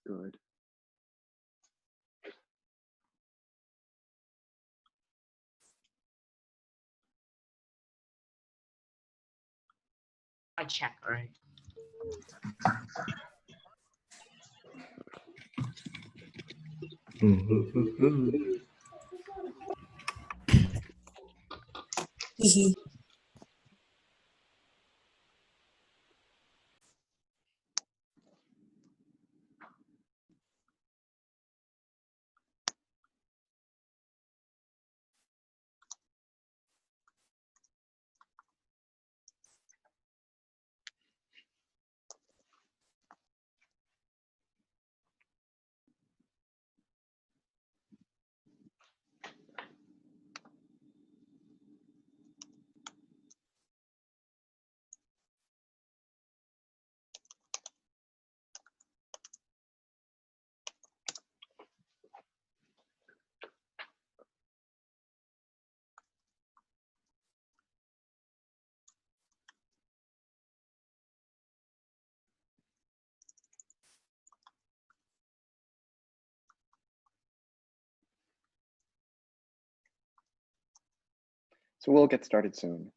Good. I check, right? So we'll get started soon.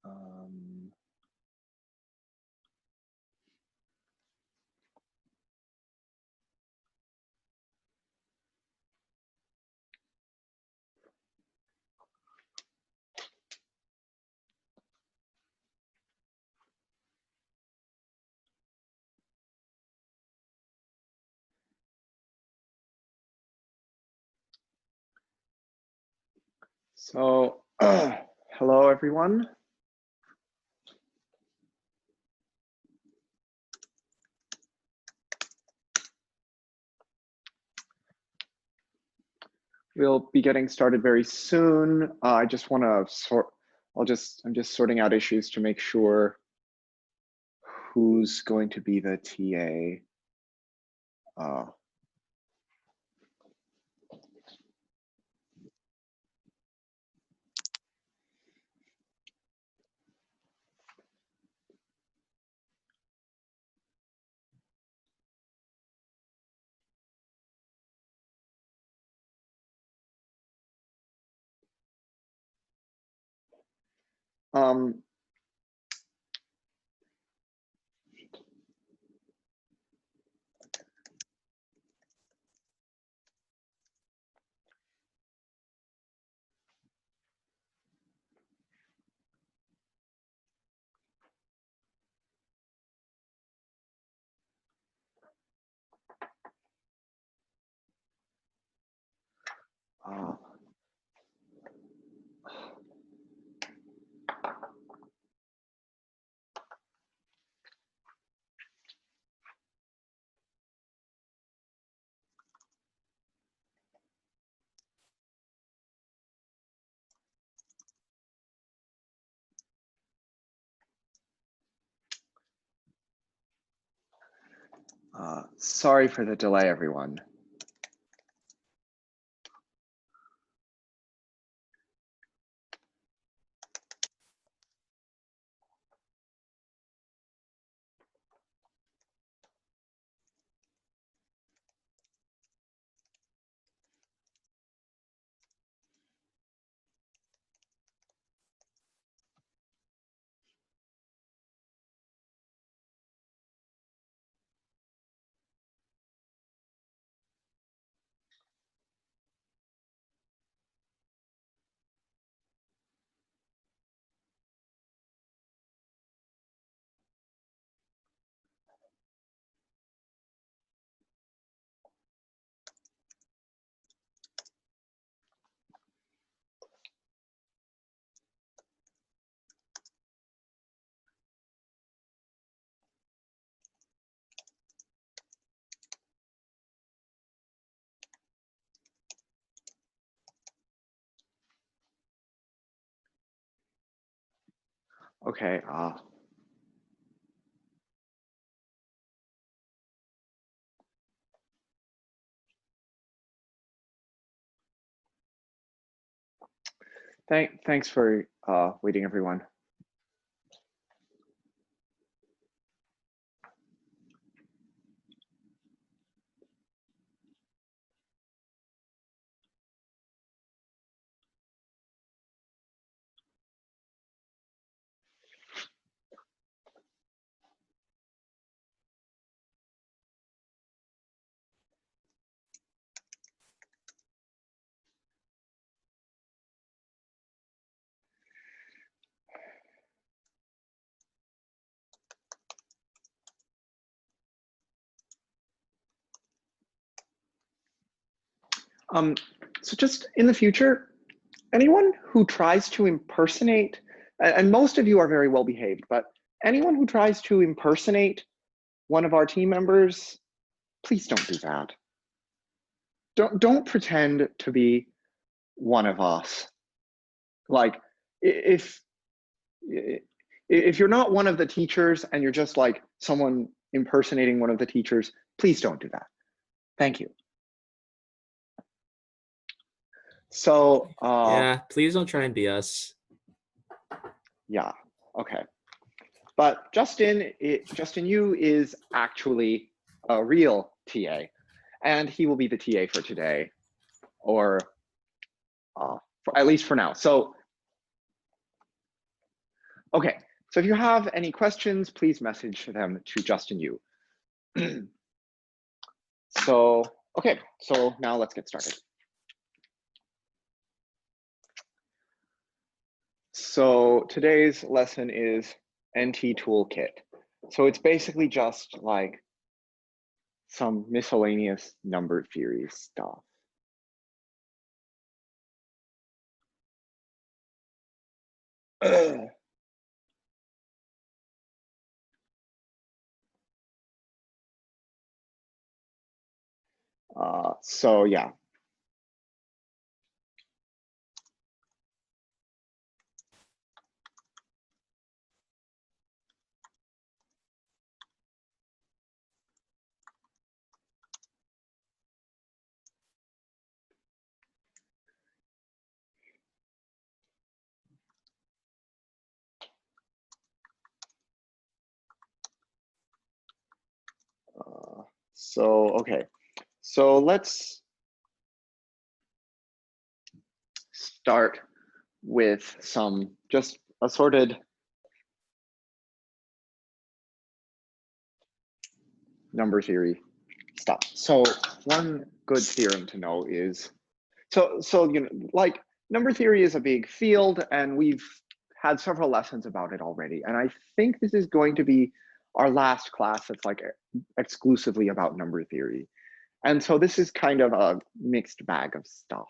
Um, So, hello, everyone. We'll be getting started very soon. I just want to I'm just sorting out issues to make sure who's going to be the TA. Um, Sorry for the delay, everyone. Okay. Thanks for waiting, everyone. So just in the future, anyone who tries to impersonate, and most of you are very well behaved, but anyone who tries to impersonate one of our team members, please don't do that. Don't pretend to be one of us. Like if you're not one of the teachers and you're just like someone impersonating one of the teachers, please don't do that. Thank you. So yeah, please don't try and be us. Yeah, okay. But Justin Yu is actually a real TA, and he will be the TA for today, or at least for now. So, okay. So if you have any questions, please message them to Justin Yu. So, okay. So now let's get started. So today's lesson is NT Toolkit. So it's basically just like some miscellaneous number theory stuff. So yeah. So, okay, so let's start with some just assorted number theory stuff. So one good theorem to know is, so you know, like number theory is a big field and we've had several lessons about it already. And I think this is going to be our last class that's like exclusively about number theory. And so this is kind of a mixed bag of stuff.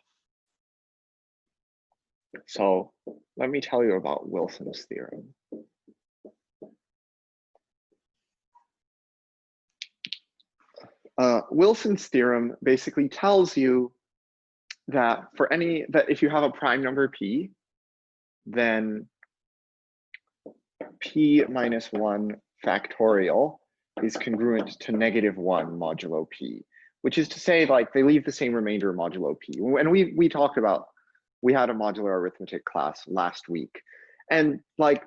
So let me tell you about Wilson's theorem. Wilson's theorem basically tells you that that if you have a prime number p, then p minus 1 factorial is congruent to -1 modulo p, which is to say, like, they leave the same remainder modulo p. And we talked about, we had a modular arithmetic class last week, and like,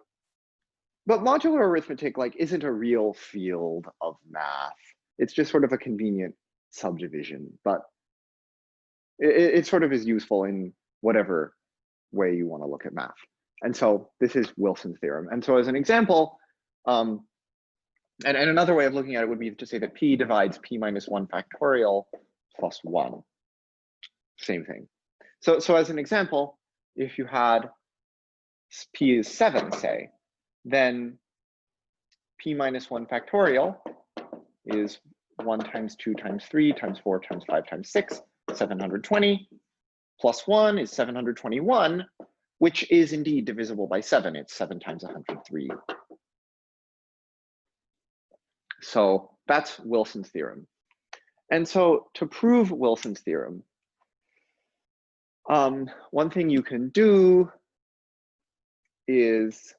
but modular arithmetic like isn't a real field of math. It's just sort of a convenient subdivision, but it sort of is useful in whatever way you want to look at math. And so this is Wilson's theorem. And so as an example, and another way of looking at it would be to say that p divides p minus 1 factorial plus 1. Same thing. So as an example, if you had p is 7, say, then p minus 1 factorial is 1 times 2 times 3 times 4 times 5 times 6, 720, plus 1 is 721, which is indeed divisible by 7. It's 7 times 103. So that's Wilson's theorem. And so to prove Wilson's theorem, one thing you can do is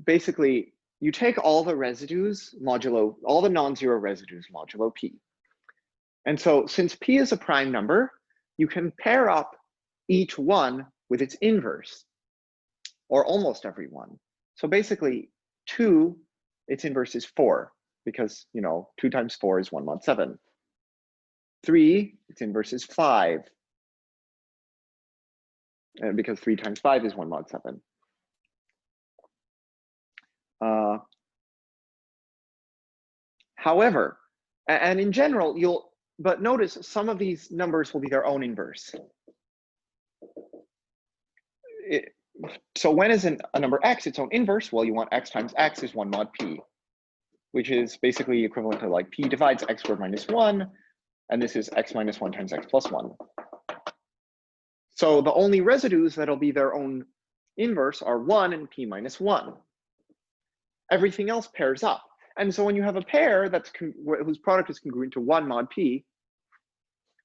basically you take all the residues modulo, all the non-zero residues modulo p. And so since p is a prime number, you can pair up each one with its inverse, or almost every one. So basically 2, its inverse is 4, because 2 times 4 is 1 mod 7. 3, its inverse is 5, and because 3 times 5 is 1 mod 7. However, and in general, but notice some of these numbers will be their own inverse. So when is a number x its own inverse? Well, you want x times x is 1 mod p, which is basically equivalent to like p divides x squared minus 1, and this is x minus 1 times x plus 1. So the only residues that'll be their own inverse are 1 and p minus 1. Everything else pairs up. And so when you have a pair whose product is congruent to 1 mod p,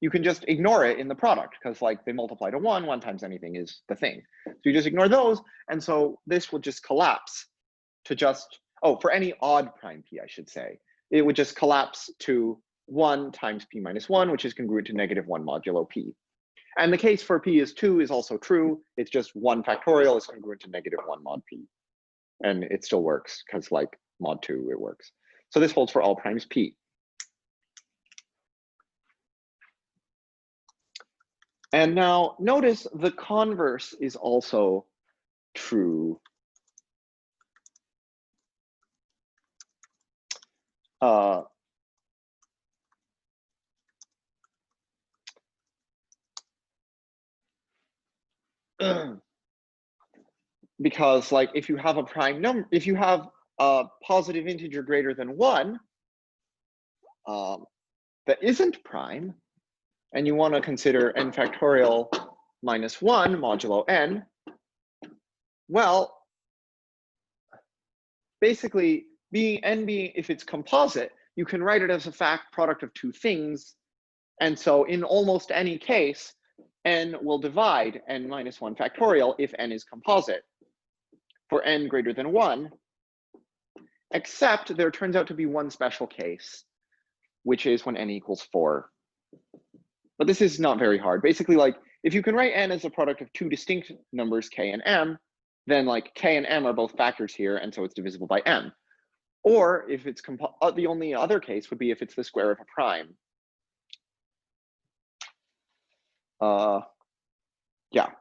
you can just ignore it in the product, because like they multiply to 1, 1 times anything is the thing. So you just ignore those, and so this will just collapse to just, for any odd prime p, I should say, it would just collapse to 1 times p minus 1, which is congruent to -1 modulo p. And the case for p is 2 is also true. It's just 1 factorial is congruent to -1 mod p. And it still works, because like mod 2, it works. So this holds for all primes p. And now notice the converse is also true. Because like if you have a prime number, if you have a positive integer greater than 1 that isn't prime, and you want to consider n factorial minus 1 modulo n, well, basically if it's composite, you can write it as a fact product of two things. And so in almost any case, n will divide n minus 1 factorial if n is composite for n greater than 1, except there turns out to be one special case, which is when n equals 4. But this is not very hard. Basically, like if you can write n as a product of two distinct numbers, k and m, then like k and m are both factors here, and so it's divisible by m. Or if it's the only other case would be if it's the square of a prime. Yeah.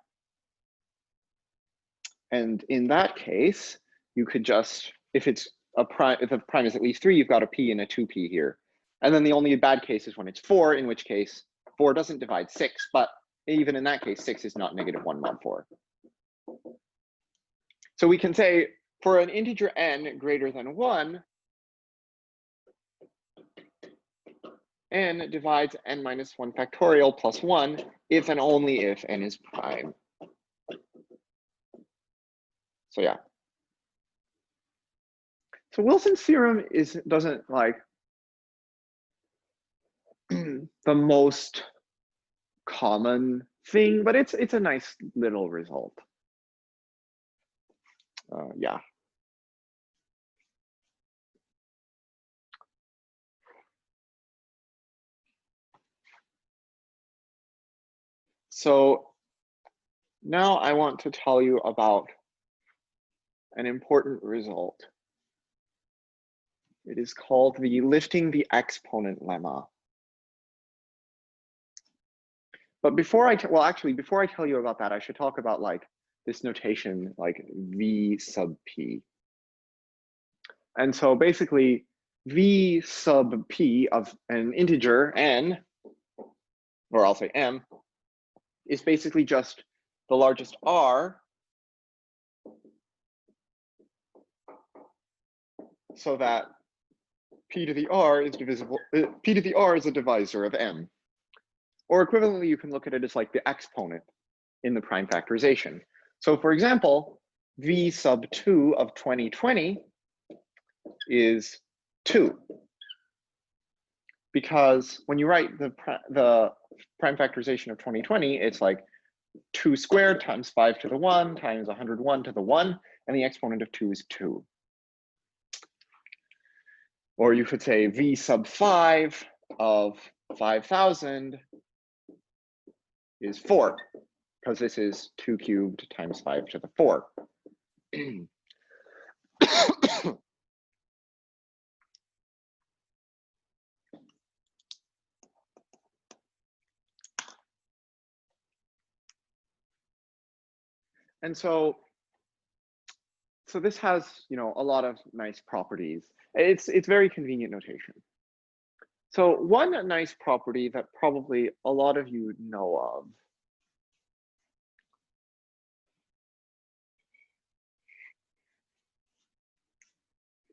And in that case, you could just, if the prime is at least 3, you've got a p and a 2p here. And then the only bad case is when it's 4, in which case 4 doesn't divide 6, but even in that case, 6 is not -1 mod 4. So we can say for an integer n greater than 1, n divides n minus 1 factorial plus 1 if and only if n is prime. So yeah. So Wilson's theorem doesn't like the most common thing, but it's a nice little result. Yeah. So now I want to tell you about an important result. It is called the lifting the exponent lemma. But before I tell you about that, I should talk about like this notation, like v sub p. And so basically, v sub p of an integer n, or I'll say m, is basically just the largest r, so that p to the r is divisible. P to the r is a divisor of m. Or equivalently, you can look at it as like the exponent in the prime factorization. So for example, v sub 2 of 2020 is 2. Because when you write the prime factorization of 2020, it's like 2 squared times 5 to the 1 times 101 to the 1, and the exponent of 2 is 2. Or you could say v sub 5 of 5,000 is 4, because this is 2 cubed times 5 to the 4. And so this has, a lot of nice properties. It's very convenient notation. So one nice property that probably a lot of you know of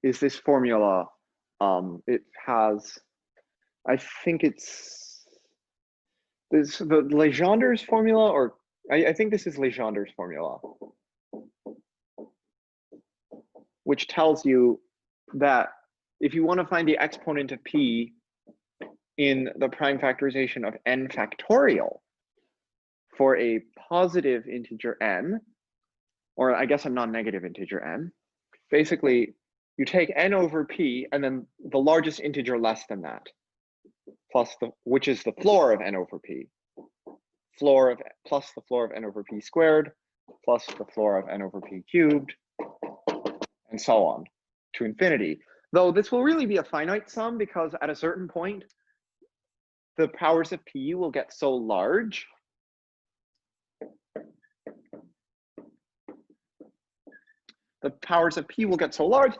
is this formula. It has, I think it's this the Legendre's formula, or I think this is Legendre's formula, which tells you that if you want to find the exponent of p in the prime factorization of n factorial for a positive integer n, or I guess a non-negative integer n, basically you take n over p and then the largest integer less than that, plus which is the floor of n over p, plus the floor of n over p squared, plus the floor of n over p cubed, and so on to infinity. Though this will really be a finite sum, because at a certain point, the powers of p will get so large that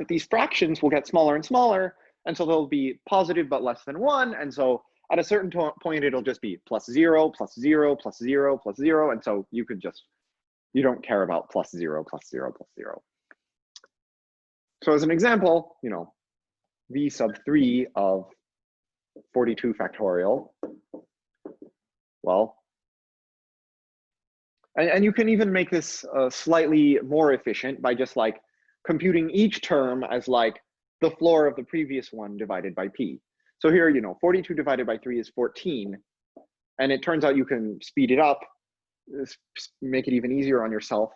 these fractions will get smaller and smaller, and so they'll be positive but less than 1, and so at a certain point it'll just be plus 0, plus 0, plus 0, plus 0, and so you don't care about plus 0, plus 0, plus 0. So as an example, v sub 3 of 42 factorial, well, and you can even make this slightly more efficient by just like computing each term as like the floor of the previous one divided by p. So here, 42 divided by 3 is 14. And it turns out you can speed it up, make it even easier on yourself.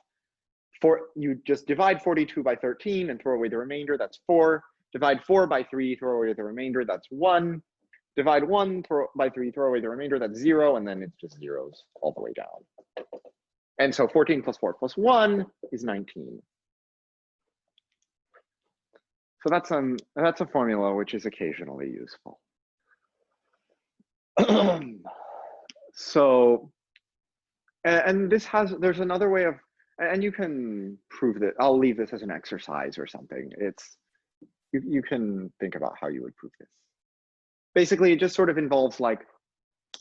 You just divide 42 by 13 and throw away the remainder, that's 4. Divide 4 by 3, throw away the remainder, that's 1. Divide 1 by 3, throw away the remainder, that's 0, and then it's just zeros all the way down. And so 14 plus 4 plus 1 is 19. So that's a formula which is occasionally useful. So, and there's another way of, and you can prove that. I'll leave this as an exercise or something. You can think about how you would prove this. Basically, it just sort of involves like,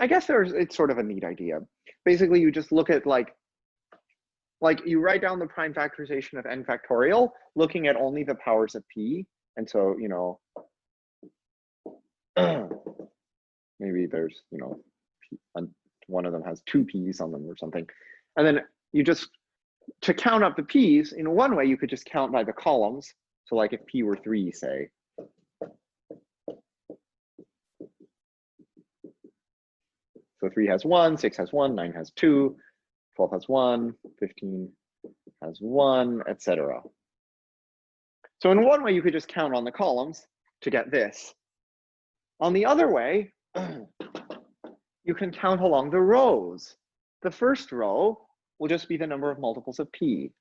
I guess it's sort of a neat idea. Basically, you just look at like you write down the prime factorization of n factorial, looking at only the powers of p. And so, maybe there's, one of them has 2 p's on them or something. And then you just, to count up the p's, in one way, you could just count by the columns. So like if p were 3, say. So 3 has 1, 6 has 1, 9 has 2, 12 has 1, 15 has 1, etc. So in one way, you could just count on the columns to get this. On the other way, you can count along the rows. The first row will just be the number of multiples of p,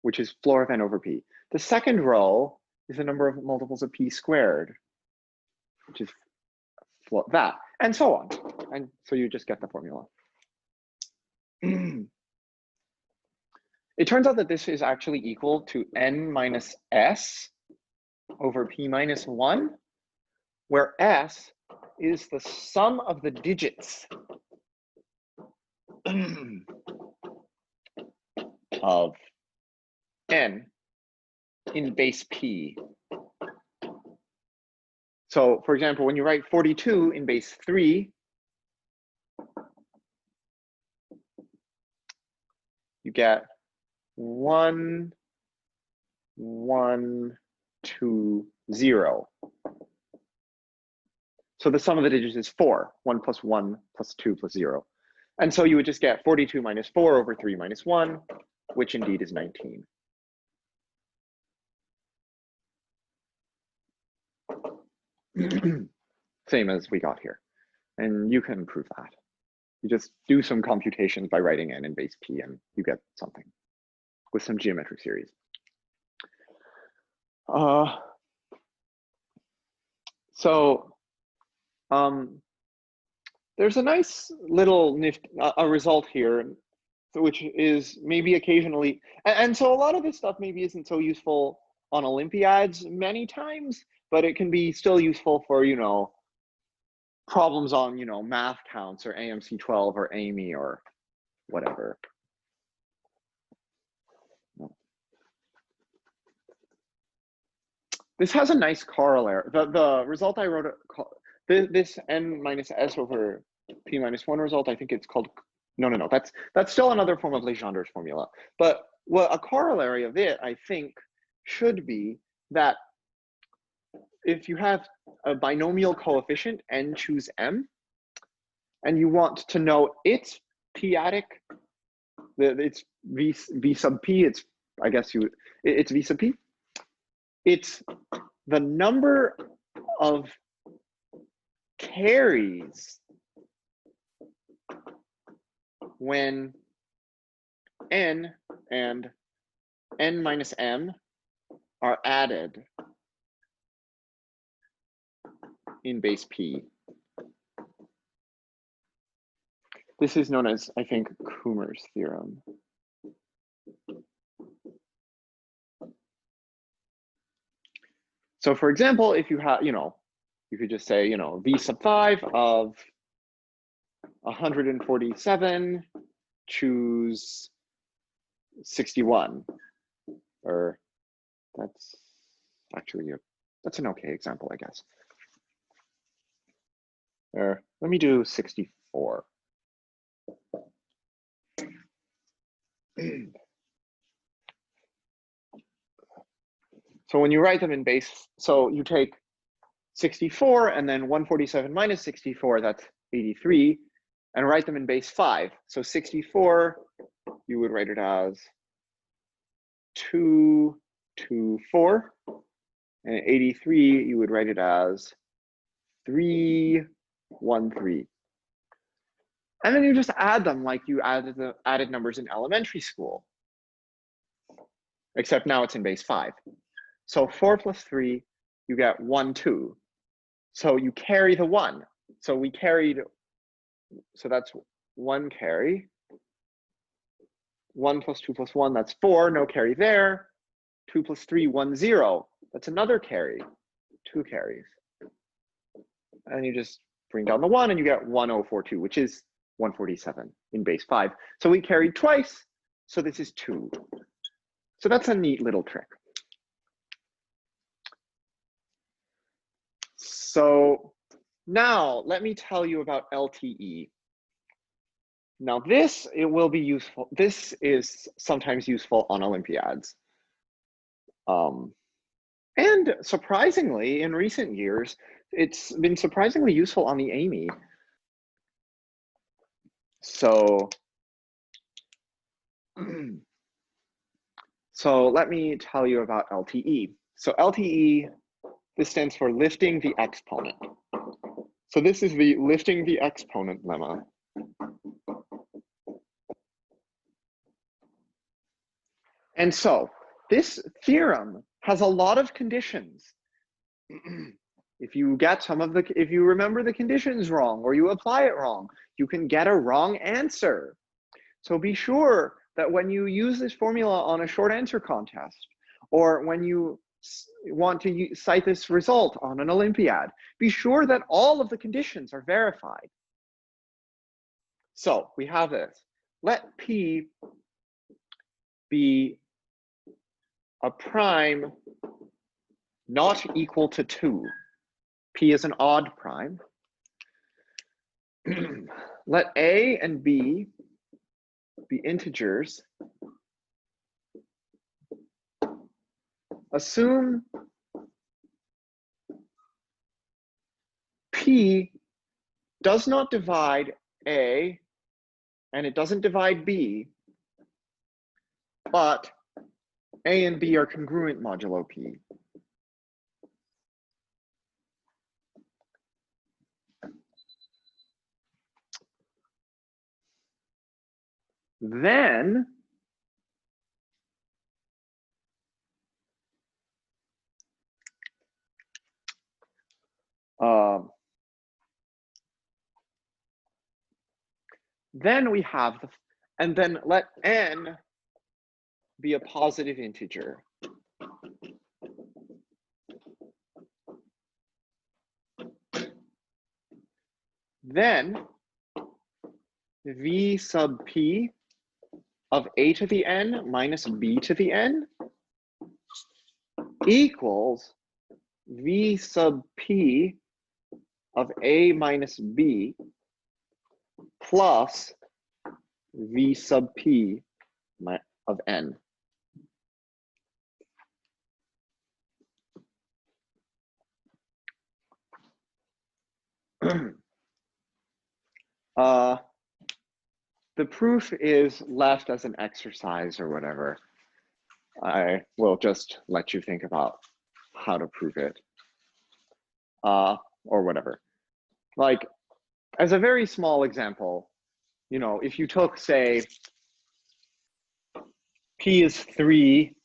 which is floor of n over p. The second row is the number of multiples of p squared, which is that, and so on. And so you just get the formula. It turns out that this is actually equal to n minus s over p minus 1, where s is the sum of the digits of n in base p. So for example, when you write 42 in base 3, you get 1, 1, 2, 0. So the sum of the digits is 4, 1 plus 1 plus 2 plus 0. And so you would just get 42 minus 4 over 3 minus 1, which indeed is 19. Same as we got here. And you can prove that. You just do some computations by writing n in base p, and you get something with some geometric series. There's a nice little a result here, which is maybe occasionally, and so a lot of this stuff maybe isn't so useful on Olympiads many times, but it can be still useful for, you know, problems on, you know, math counts or AMC 12 or AMY or whatever. This has a nice corollary. The result I wrote, this n minus s over p minus 1 result, I think it's called, no, that's still another form of Legendre's formula. But what a corollary of it, I think, should be that if you have a binomial coefficient, n choose m, and you want to know its p-adic, it's v sub p, it's, I guess it's v sub p. It's the number of carries when n and n minus m are added in base p. This is known as, I think, Kummer's theorem. So for example, if you have, you know, you could just say, you know, v sub 5 of 147, choose 61, or that's actually, that's an okay example, I guess. Or let me do 64. So when you write them in base, so you take 64 and then 147 minus 64, that's 83, and write them in base 5. So 64, you would write it as 2, 2, 4, and 83, you would write it as 3, 1, 3. And then you just add them like you added numbers in elementary school, except now it's in base 5. So 4 plus 3, you get 1, 2. So you carry the 1. So we carried, so that's 1 carry. 1 plus 2 plus 1, that's 4, no carry there. 2 plus 3, 1, 0. That's another carry, 2 carries. And you just bring down the 1 and you get 1042, which is 147 in base 5. So we carried twice, so this is 2. So that's a neat little trick. So now let me tell you about LTE. Now this, it will be useful. This is sometimes useful on Olympiads. And surprisingly, in recent years, it's been surprisingly useful on the AMY. So So let me tell you about LTE. So LTE, this stands for lifting the exponent. So this is the lifting the exponent lemma. And so this theorem has a lot of conditions. If you remember the conditions wrong or you apply it wrong, you can get a wrong answer. So be sure that when you use this formula on a short answer contest, or when you want to cite this result on an Olympiad, be sure that all of the conditions are verified. So we have this. Let P be a prime not equal to 2. P is an odd prime. Let A and B be integers. Assume P does not divide A and it doesn't divide B, but A and B are congruent modulo P. Then we have and then let n be a positive integer. Then v sub p of a to the n minus b to the n equals v sub p of a minus b plus v sub p of n. The proof is left as an exercise or whatever. I will just let you think about how to prove it, or whatever. Like, as a very small example, you know, if you took, say, P is 3,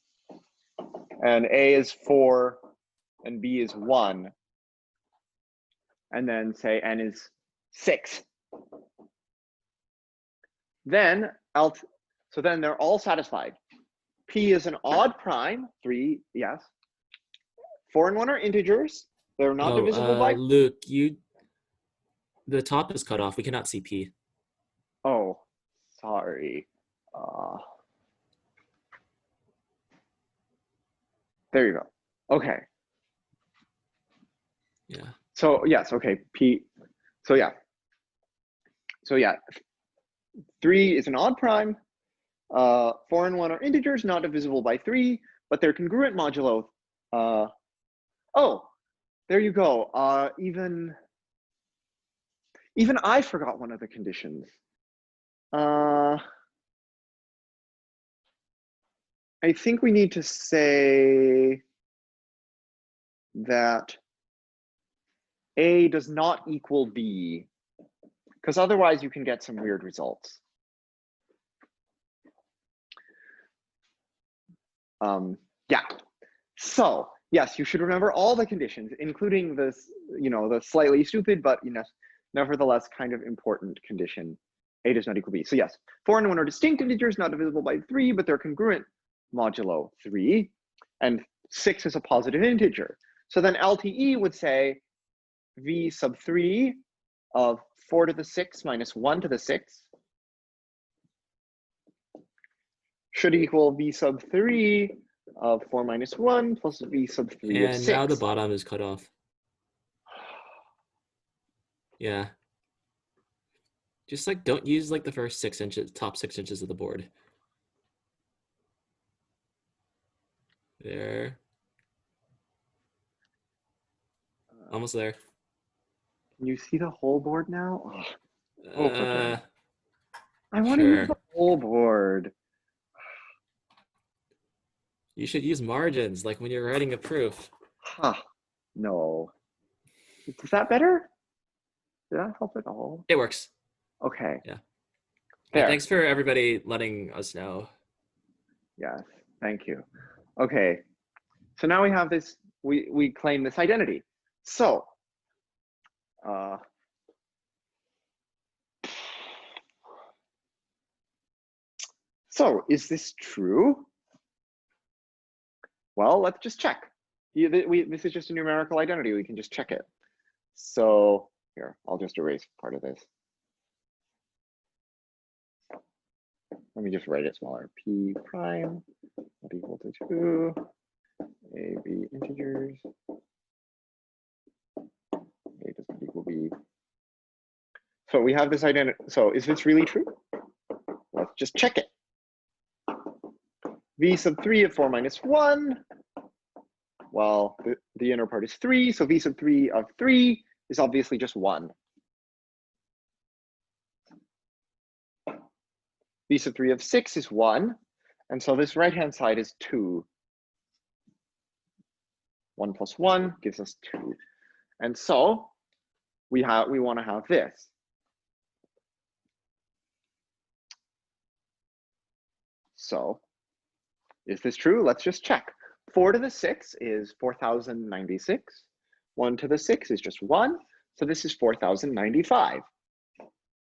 and A is 4, and B is 1, and then say N is 6, then so then they're all satisfied. P is an odd prime, 3, yes. 4 and 1 are integers. They're not divisible by. Luke, the top is cut off. We cannot see P. Oh, sorry. There you go. Okay. Yeah. So yes, okay. P. So yeah. 3 is an odd prime. 4 and 1 are integers, not divisible by 3, but they're congruent modulo. Oh, there you go. Even I forgot one of the conditions. I think we need to say that A does not equal B, because otherwise you can get some weird results. Yeah. So yes, you should remember all the conditions, including this, the slightly stupid, but nevertheless kind of important condition. A does not equal B. So yes, 4 and 1 are distinct integers, not divisible by 3, but they're congruent modulo 3, and 6 is a positive integer. So then LTE would say v sub 3 of 4 to the 6 minus 1 to the 6 should equal v sub 3 of 4 minus 1 plus v sub 3 of 6. And now the bottom is cut off. Yeah. Just like don't use like the first 6 inches, top 6 inches of the board. There. Almost there. Can you see the whole board now? I want to use the whole board. You should use margins, like when you're writing a proof. Huh, no. Is that better? Did that help at all? It works. Okay. Yeah. There. Thanks for everybody letting us know. Yes, thank you. Okay, so now we have this, we claim this identity. So, is this true? Well, let's just check. This is just a numerical identity. We can just check it. So here, I'll just erase part of this. Let me just write it smaller. P prime not equal to 2. A, B integers. A does not equal B. So we have this identity. So is this really true? Let's just check it. V sub 3 of 4 minus 1. Well, the inner part is 3. So V sub 3 of 3 is obviously just 1. V sub 3 of 6 is 1. And so this right-hand side is 2. 1 plus 1 gives us 2. And so we want to have this. So is this true? Let's just check. 4 to the 6 is 4096. 1 to the 6 is just 1. So this is 4095.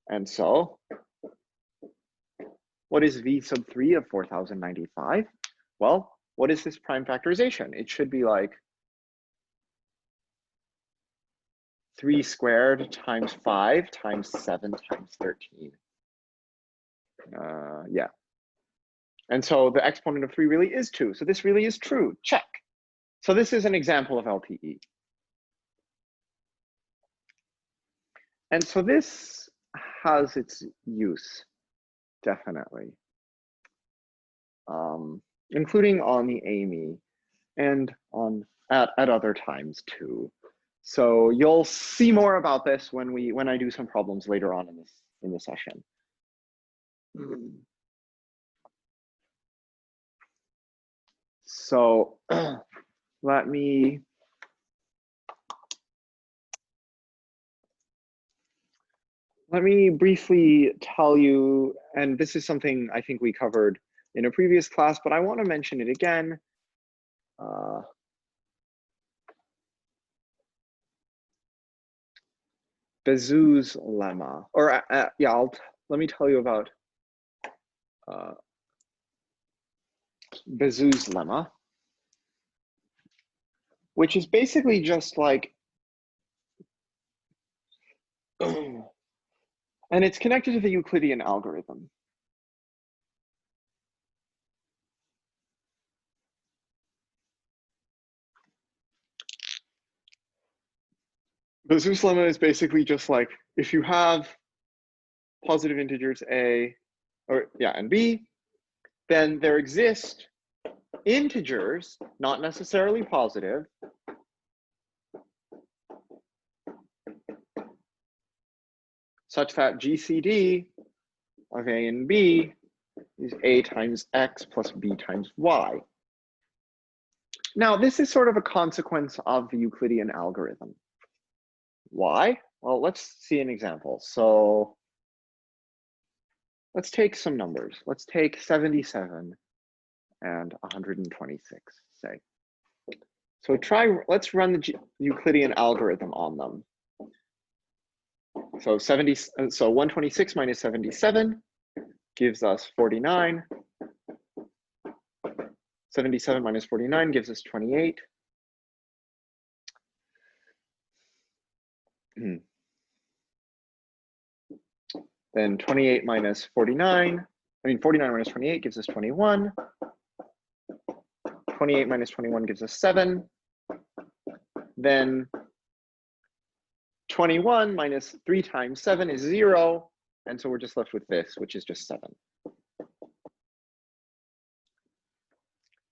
And so what is V sub 3 of 4095? Well, what is this prime factorization? It should be like 3 squared times 5 times 7 times 13. Yeah. And so the exponent of 3 really is 2. So this really is true. Check. So this is an example of LPE. And so this has its use, definitely, including on the AME and at other times too. So you'll see more about this when I do some problems later on in the session. So let me briefly tell you, and this is something I think we covered in a previous class, but I want to mention it again. Bezout's lemma, or yeah, let me tell you about Bezout's lemma, which is basically just like, and it's connected to the Euclidean algorithm. Bezout's lemma is basically just like, if you have positive integers a, and b, then there exist integers, not necessarily positive, such that GCD of a and b is a times x plus b times y. Now, this is sort of a consequence of the Euclidean algorithm. Why? Well, let's see an example. So let's take some numbers. Let's take 77 and 126, say. So let's run the Euclidean algorithm on them. So 126 minus 77 gives us 49. 77 minus 49 gives us 28. Then 28 minus 49, 49 minus 28 gives us 21. 28 minus 21 gives us 7. Then 21 minus 3 times 7 is 0. And so we're just left with this, which is just 7.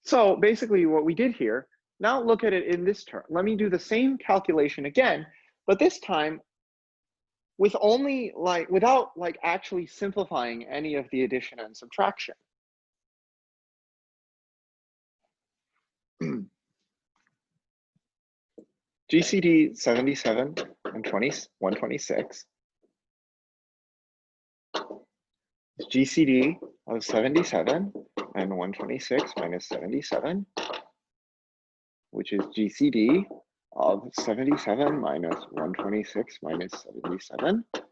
So basically what we did here, now look at it in this term. Let me do the same calculation again, but this time with only without actually simplifying any of the addition and subtraction. GCD 77 and 126 is GCD of 77 and 126 minus 77, which is GCD of 77 minus 126 minus 77 and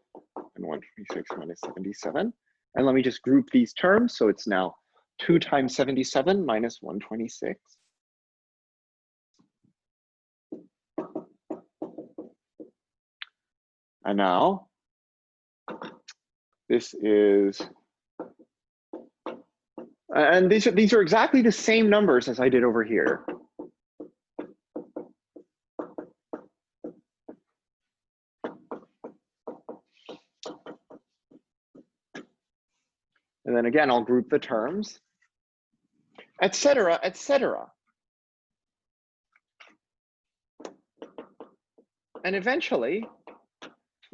126 minus 77. And let me just group these terms. So it's now 2 times 77 minus 126. And now this is, and these are exactly the same numbers as I did over here. And then again, I'll group the terms, et cetera, et cetera. And eventually,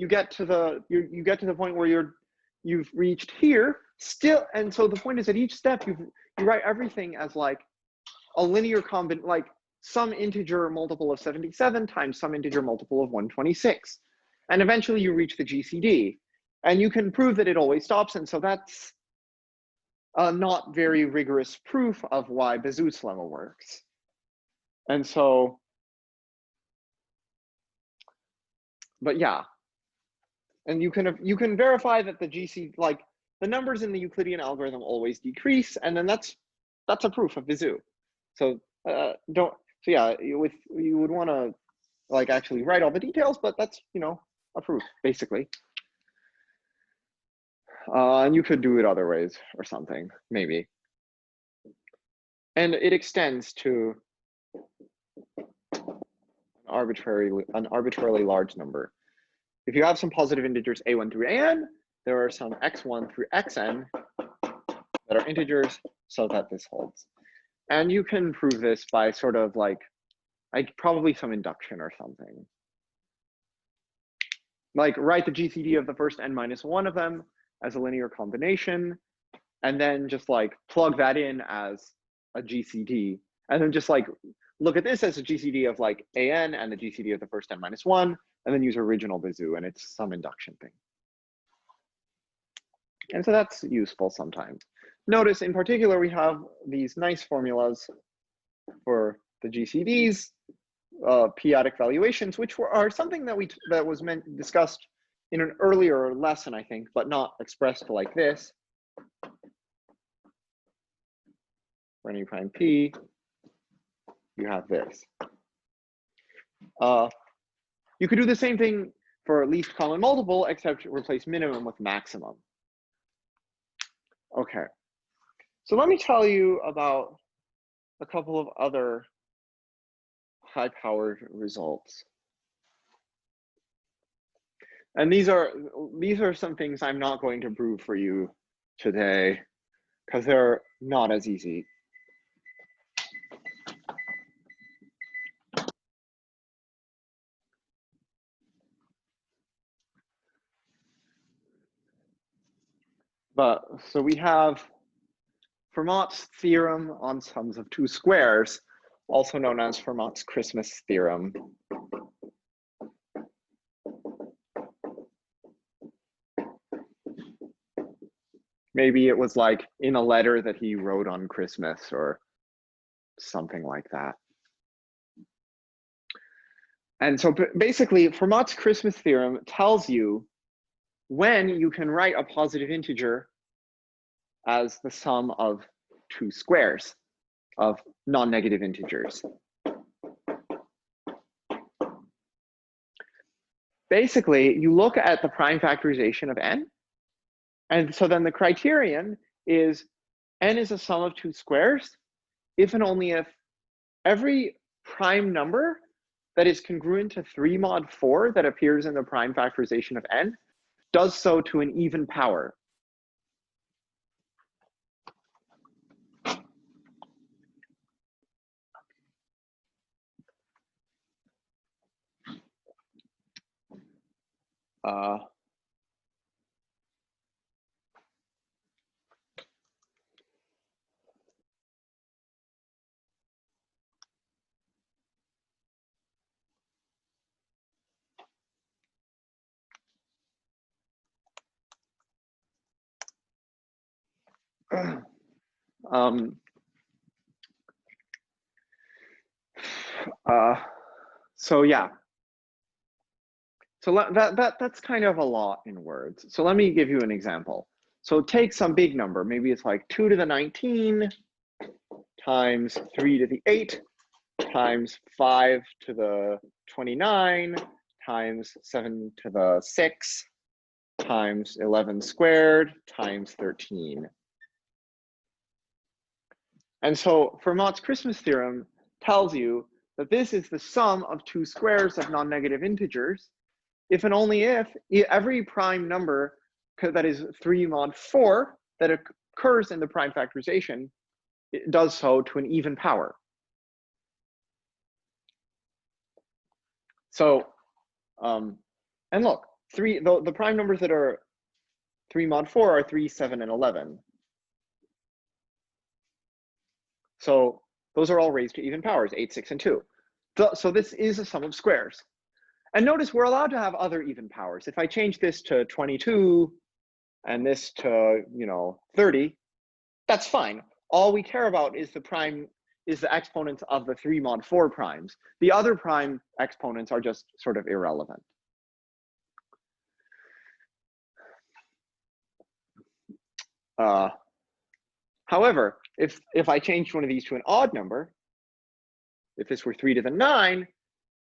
you get to the point where you've reached here still, and so the point is at each step you write everything as like a linear like some integer multiple of 77 times some integer multiple of 126, and eventually you reach the GCD, and you can prove that it always stops, and so that's a not very rigorous proof of why Bezout's lemma works. And so, but yeah. And you can verify that the GC, like the numbers in the Euclidean algorithm always decrease, and then that's a proof of Bezout. So you would want to like actually write all the details, but that's a proof basically. And you could do it other ways or something maybe. And it extends to an arbitrarily large number. If you have some positive integers a1 through an, there are some x1 through xn that are integers so that this holds. And you can prove this by sort of like probably some induction or something. Like write the GCD of the first n minus one of them as a linear combination, and then just like plug that in as a GCD, and then just like look at this as a GCD of like an and the GCD of the first n minus one, and then use original Bezout, and it's some induction thing. And so that's useful sometimes. Notice in particular, we have these nice formulas for the GCDs, periodic valuations, which are something that was discussed in an earlier lesson, I think, but not expressed like this. For any prime p, you have this. You could do the same thing for least common multiple, except replace minimum with maximum. Okay, so let me tell you about a couple of other high-powered results. And these are some things I'm not going to prove for you today because they're not as easy. But so we have Fermat's theorem on sums of two squares, also known as Fermat's Christmas theorem. Maybe it was like in a letter that he wrote on Christmas or something like that. And so basically, Fermat's Christmas theorem tells you when you can write a positive integer as the sum of two squares of non-negative integers. Basically, you look at the prime factorization of n, and so then the criterion is n is a sum of two squares if and only if every prime number that is congruent to 3 mod 4 that appears in the prime factorization of n does so to an even power. um, uh, so yeah. So that's kind of a lot in words. So let me give you an example. So take some big number. Maybe it's like 2 to the 19 times 3 to the 8 times 5 to the 29 times 7 to the 6 times 11 squared times 13. And so Fermat's Christmas theorem tells you that this is the sum of two squares of non-negative integers if and only if every prime number that is 3 mod 4 that occurs in the prime factorization, it does so to an even power. So, and look, the prime numbers that are 3 mod 4 are 3, 7, and 11. So those are all raised to even powers, 8, 6, and 2. So this is a sum of squares. And notice we're allowed to have other even powers. If I change this to 22 and this to, 30, that's fine. All we care about is the exponents of the 3 mod 4 primes. The other prime exponents are just sort of irrelevant. However, if I changed one of these to an odd number, if this were 3 to the 9,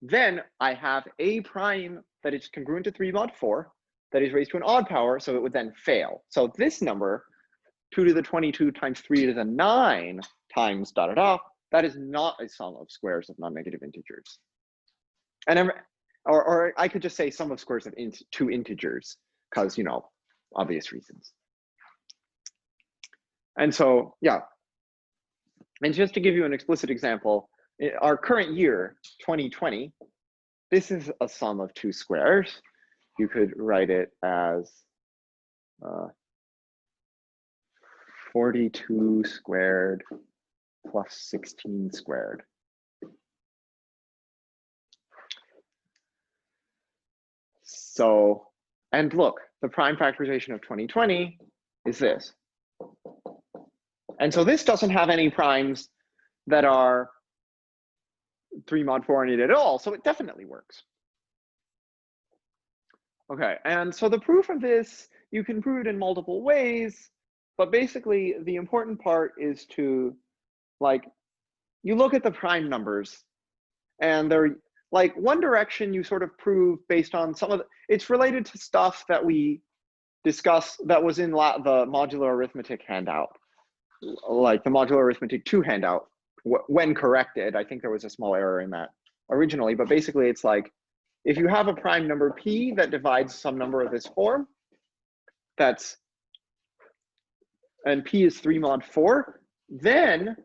then I have a prime that is congruent to 3 mod 4 that is raised to an odd power, so it would then fail. So this number, 2 to the 22 times 3 to the 9 times da da da, that is not a sum of squares of non-negative integers. And or I could just say sum of squares of two integers, because, obvious reasons. And so, yeah. And just to give you an explicit example, our current year, 2020, this is a sum of two squares. You could write it as 42 squared plus 16 squared. So, and look, the prime factorization of 2020 is this. And so this doesn't have any primes that are 3 mod 4 in it at all, so it definitely works. Okay, and so the proof of this, you can prove it in multiple ways, but basically the important part is to, you look at the prime numbers, and they're one direction you sort of prove based on it's related to stuff that we discussed that was in the modular arithmetic handout, like the modular arithmetic 2 handout. When corrected, I think there was a small error in that originally, but basically it's like, if you have a prime number p that divides some number of this form, and p is 3 mod 4, then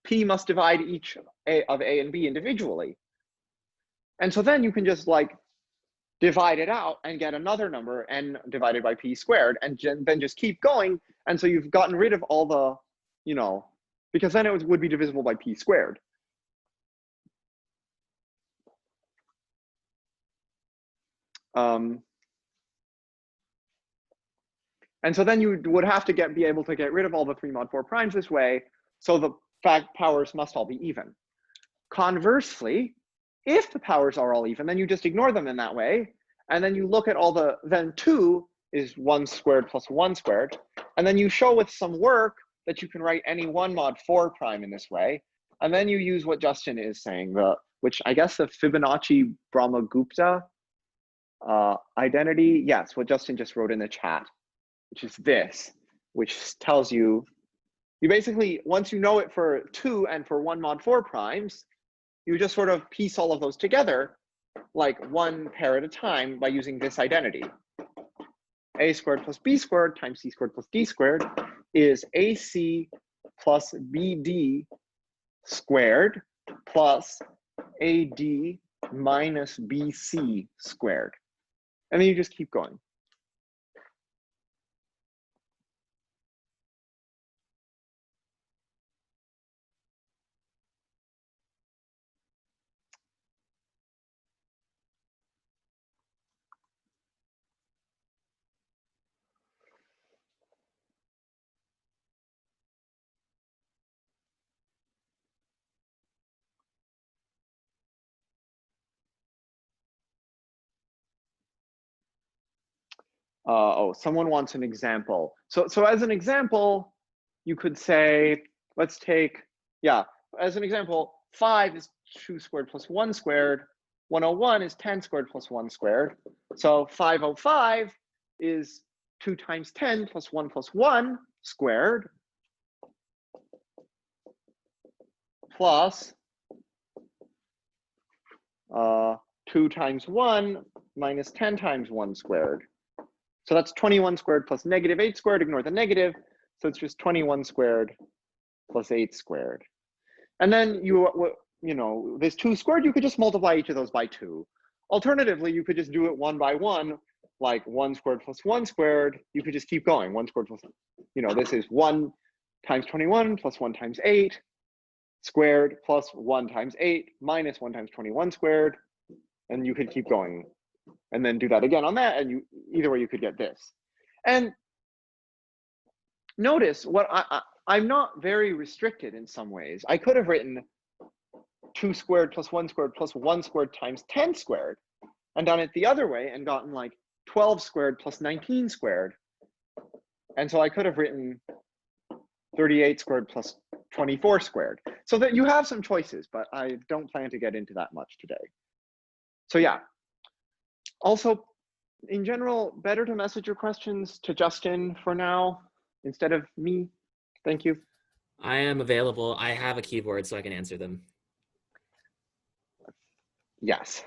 p must divide each of a and b individually. And so then you can just divide it out and get another number, n divided by p squared, and then just keep going. And so you've gotten rid of all the, because then it would be divisible by p squared. And so then you would have to be able to get rid of all the 3 mod 4 primes this way, so the powers must all be even. Conversely, if the powers are all even, then you just ignore them in that way, and then you look at then 2 is 1 squared plus 1 squared, and then you show with some work that you can write any 1 mod 4 prime in this way, and then you use what Justin is saying, which I guess the Fibonacci-Brahmagupta identity, yes, what Justin just wrote in the chat, which is this, which tells you basically, once you know it for 2 and for 1 mod 4 primes, you just sort of piece all of those together, one pair at a time, by using this identity. A squared plus b squared times c squared plus d squared is ac plus bd squared plus ad minus bc squared. And then you just keep going. Oh, someone wants an example. So as an example, you could say, let's take, yeah, as an example, 5 is 2 squared plus 1 squared. 101 is 10 squared plus 1 squared. So 505 is 2 times 10 plus 1 squared plus 2 times 1 minus 10 times 1 squared. So that's 21 squared plus negative 8 squared. Ignore the negative. So it's just 21 squared plus 8 squared. And then this 2 squared, you could just multiply each of those by 2. Alternatively, you could just do it one by one, like 1 squared plus 1 squared. You could just keep going. 1 squared plus, this is 1 times 21 plus 1 times 8 squared plus 1 times 8 minus 1 times 21 squared. And you could keep going. And then do that again on that, and either way you could get this. And notice what I'm not very restricted in some ways. I could have written 2 squared plus 1 squared plus 1 squared times 10 squared and done it the other way and gotten like 12 squared plus 19 squared. And so I could have written 38 squared plus 24 squared. So that you have some choices, but I don't plan to get into that much today. So yeah. Also, in general, better to message your questions to Justin for now instead of me. Thank you. I am available. I have a keyboard so I can answer them. Yes.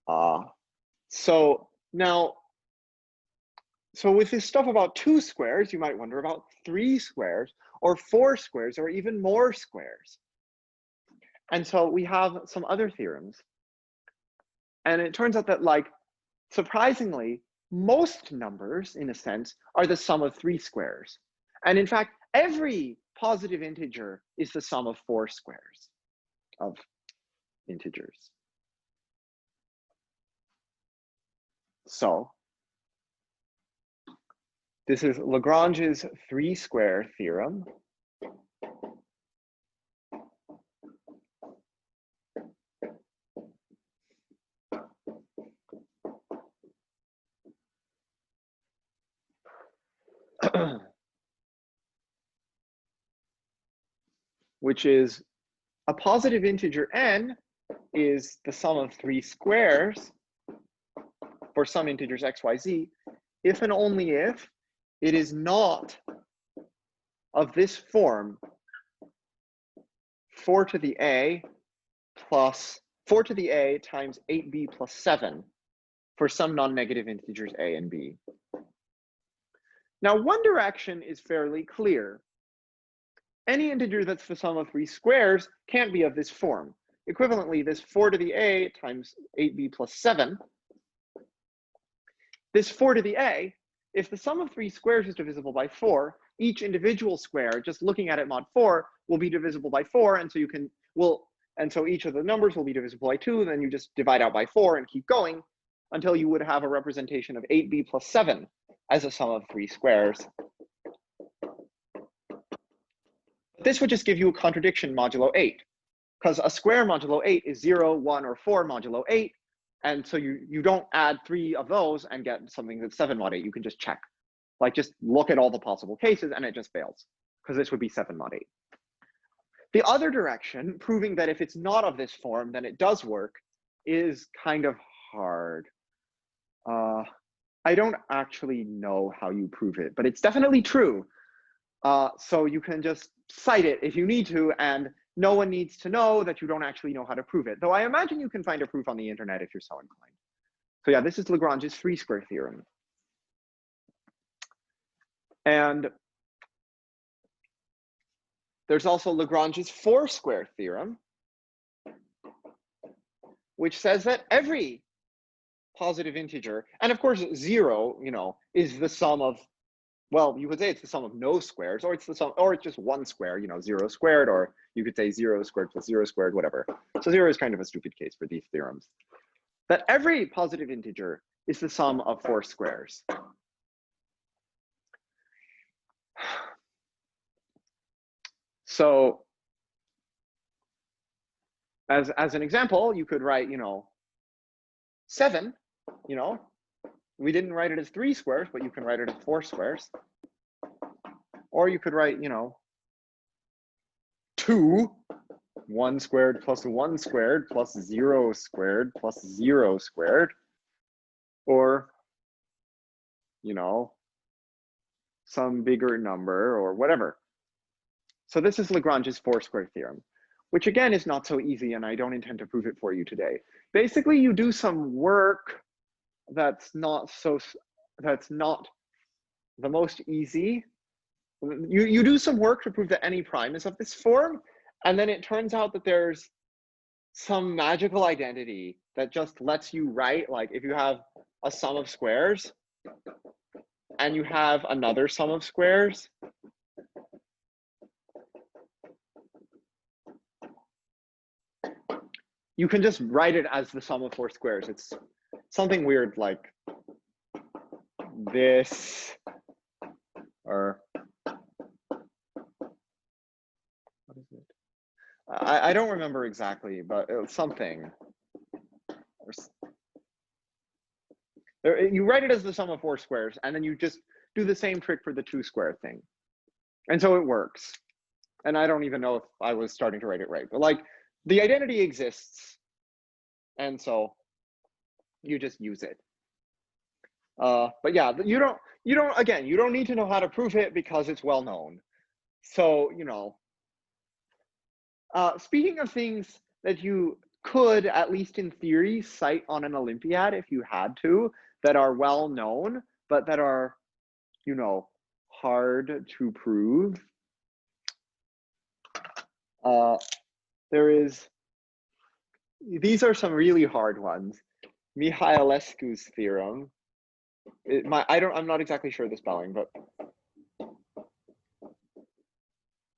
So with this stuff about 2 squares, you might wonder about 3 squares or 4 squares or even more squares. And so we have some other theorems. And it turns out that, like, surprisingly, most numbers, in a sense, are the sum of 3 squares. And in fact, every positive integer is the sum of 4 squares of integers. So this is Lagrange's 3-square theorem. Which is a positive integer n is the sum of 3 squares for some integers x, y, z, if and only if it is not of this form, 4 to the a plus 4 to the a times 8b plus 7 for some non-negative integers a and b. Now, one direction is fairly clear. Any integer that's the sum of 3 squares can't be of this form. Equivalently, this 4 to the a times 8b plus 7, this 4 to the a, if the sum of 3 squares is divisible by 4, each individual square, just looking at it mod 4, will be divisible by 4, and so each of the numbers will be divisible by 2, then you just divide out by 4 and keep going until you would have a representation of 8b plus 7 as a sum of 3 squares. This would just give you a contradiction modulo 8, because a square modulo 8 is 0, 1, or 4 modulo 8, and so you don't add 3 of those and get something that's 7 mod 8. You can just check. Like, just look at all the possible cases, and it just fails, because this would be 7 mod 8. The other direction, proving that if it's not of this form, then it does work, is kind of hard. I don't actually know how you prove it, but it's definitely true. So you can just cite it if you need to, and no one needs to know that you don't actually know how to prove it. Though I imagine you can find a proof on the internet if you're so inclined. So yeah, this is Lagrange's 3-square theorem. And there's also Lagrange's 4-square theorem, which says that every positive integer, and of course 0, is the sum of, well, you could say it's the sum of no squares, or it's the sum, or it's just 1 square, 0 squared, or you could say 0 squared plus 0 squared, whatever. So 0 is kind of a stupid case for these theorems. That every positive integer is the sum of 4 squares. So as an example, you could write, 7, we didn't write it as 3 squares, but you can write it as 4 squares. Or you could write, 2, 1 squared plus 1 squared plus 0 squared plus 0 squared. Or, some bigger number or whatever. So this is Lagrange's 4-square theorem, which again is not so easy, and I don't intend to prove it for you today. Basically, you do some work that's not the most easy. You do some work to prove that any prime is of this form, and then it turns out that there's some magical identity that just lets you write, like if you have a sum of squares and you have another sum of squares, you can just write it as the sum of 4 squares. It's something weird like this, or what is it? I don't remember exactly, but it was something. You write it as the sum of 4 squares, and then you just do the same trick for the 2 square thing. And so it works. And I don't even know if I was starting to write it right, but like the identity exists. And so you just use it. But yeah, you don't need to know how to prove it because it's well known. So, speaking of things that you could, at least in theory, cite on an Olympiad if you had to, that are well known, but that are, hard to prove. These are some really hard ones. Mihai Lsq's theorem. I'm not exactly sure the spelling, but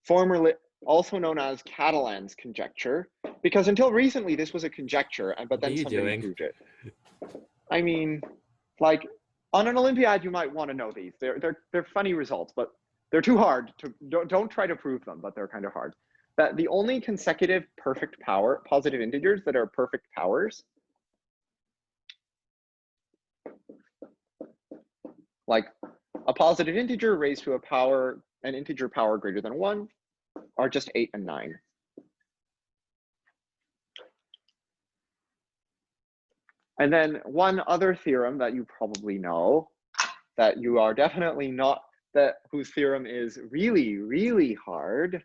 formerly also known as Catalan's conjecture, because until recently this was a conjecture, but then somebody proved it. I mean, like on an Olympiad, you might want to know these. They're funny results, but they're too hard to don't try to prove them, but they're kind of hard. That the only consecutive perfect power positive integers that are perfect powers, like a positive integer raised to an integer power greater than 1, are just 8 and 9. And then one other theorem that you probably know, that you are definitely not, whose theorem is really, really hard,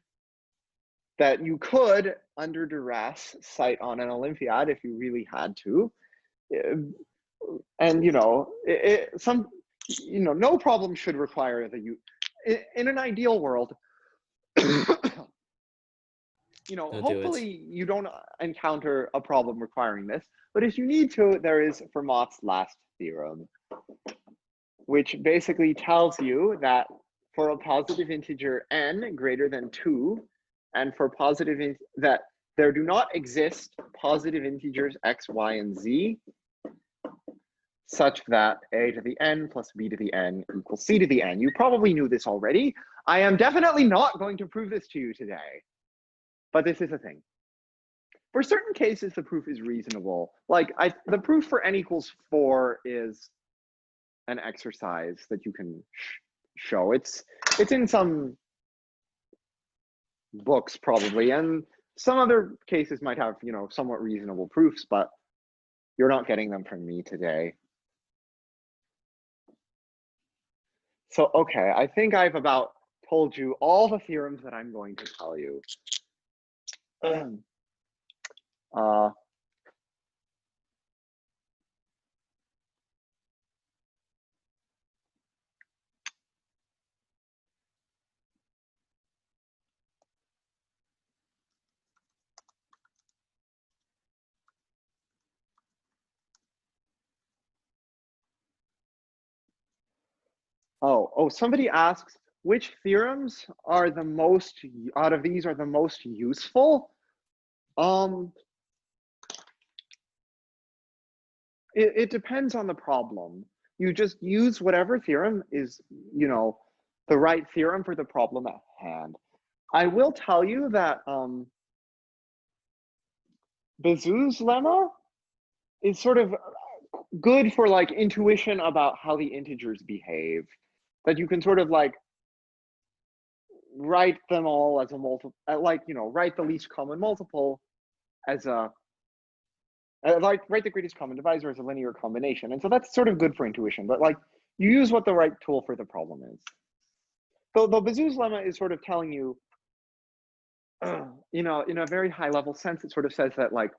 that you could, under duress, cite on an Olympiad if you really had to. And, no problem should require that you, in an ideal world, hopefully you don't encounter a problem requiring this, but if you need to, there is Fermat's last theorem, which basically tells you that for a positive integer n greater than 2, and for that there do not exist positive integers x, y, and z, such that a to the n plus b to the n equals c to the n. You probably knew this already. I am definitely not going to prove this to you today, but this is a thing. For certain cases, the proof is reasonable. Like the proof for n equals 4 is an exercise that you can show. It's in some books probably, and some other cases might have, somewhat reasonable proofs, but you're not getting them from me today. So, okay, I think I've about told you all the theorems that I'm going to tell you. Somebody asks, which theorems are the most, out of these, are the most useful? It depends on the problem. You just use whatever theorem is, the right theorem for the problem at hand. I will tell you that Bezout's lemma is sort of good for like intuition about how the integers behave, that you can sort of like write them all as a multiple, like, you know, write the least common multiple as a, like write the greatest common divisor as a linear combination. And so that's sort of good for intuition, but like you use what the right tool for the problem is. So the Bezout's lemma is sort of telling you, you know, in a very high level sense, it sort of says that like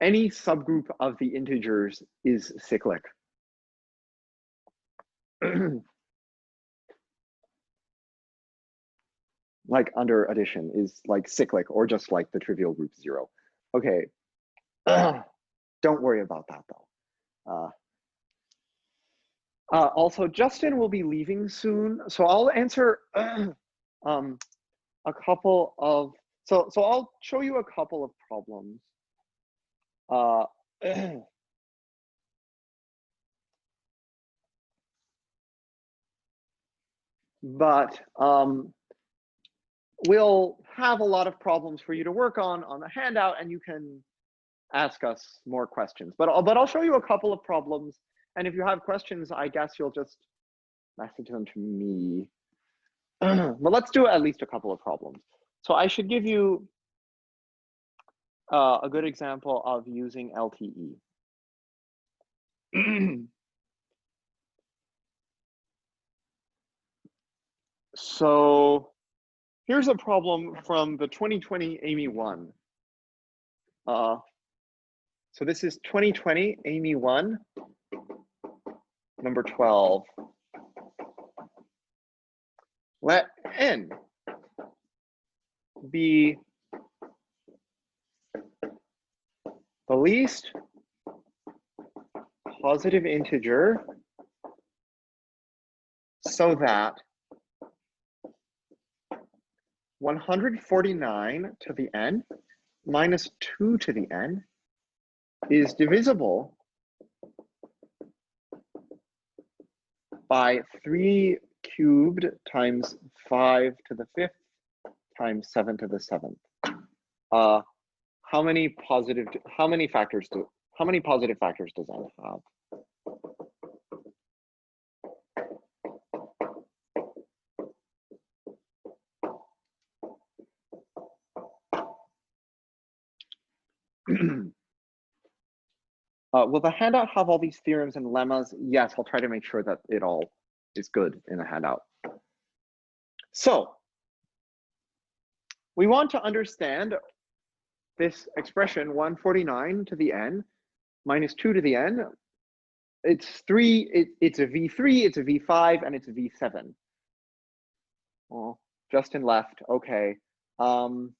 any subgroup of the integers is cyclic. Like under addition is like cyclic, or just like the trivial group 0. Okay, don't worry about that though. Also, Justin will be leaving soon, so I'll answer a couple of, so I'll show you a couple of problems. But we'll have a lot of problems for you to work on the handout, and you can ask us more questions. But I'll show you a couple of problems, and if you have questions, I guess you'll just message them to me. But let's do at least a couple of problems. So I should give you a good example of using LTE. So here's a problem from the 2020 Amy 1. So this is 2020 Amy 1, number 12. Let n be the least positive integer so that 149 to the n minus 2 to the n is divisible by 3 cubed times 5 to the 5th times 7 to the 7th. How many positive factors does n have? Will the handout have all these theorems and lemmas? Yes, I'll try to make sure that it all is good in the handout. So we want to understand this expression 149 to the n minus 2 to the n. It's a v3, it's a v5, and it's a v7. Well, Justin left. Okay. So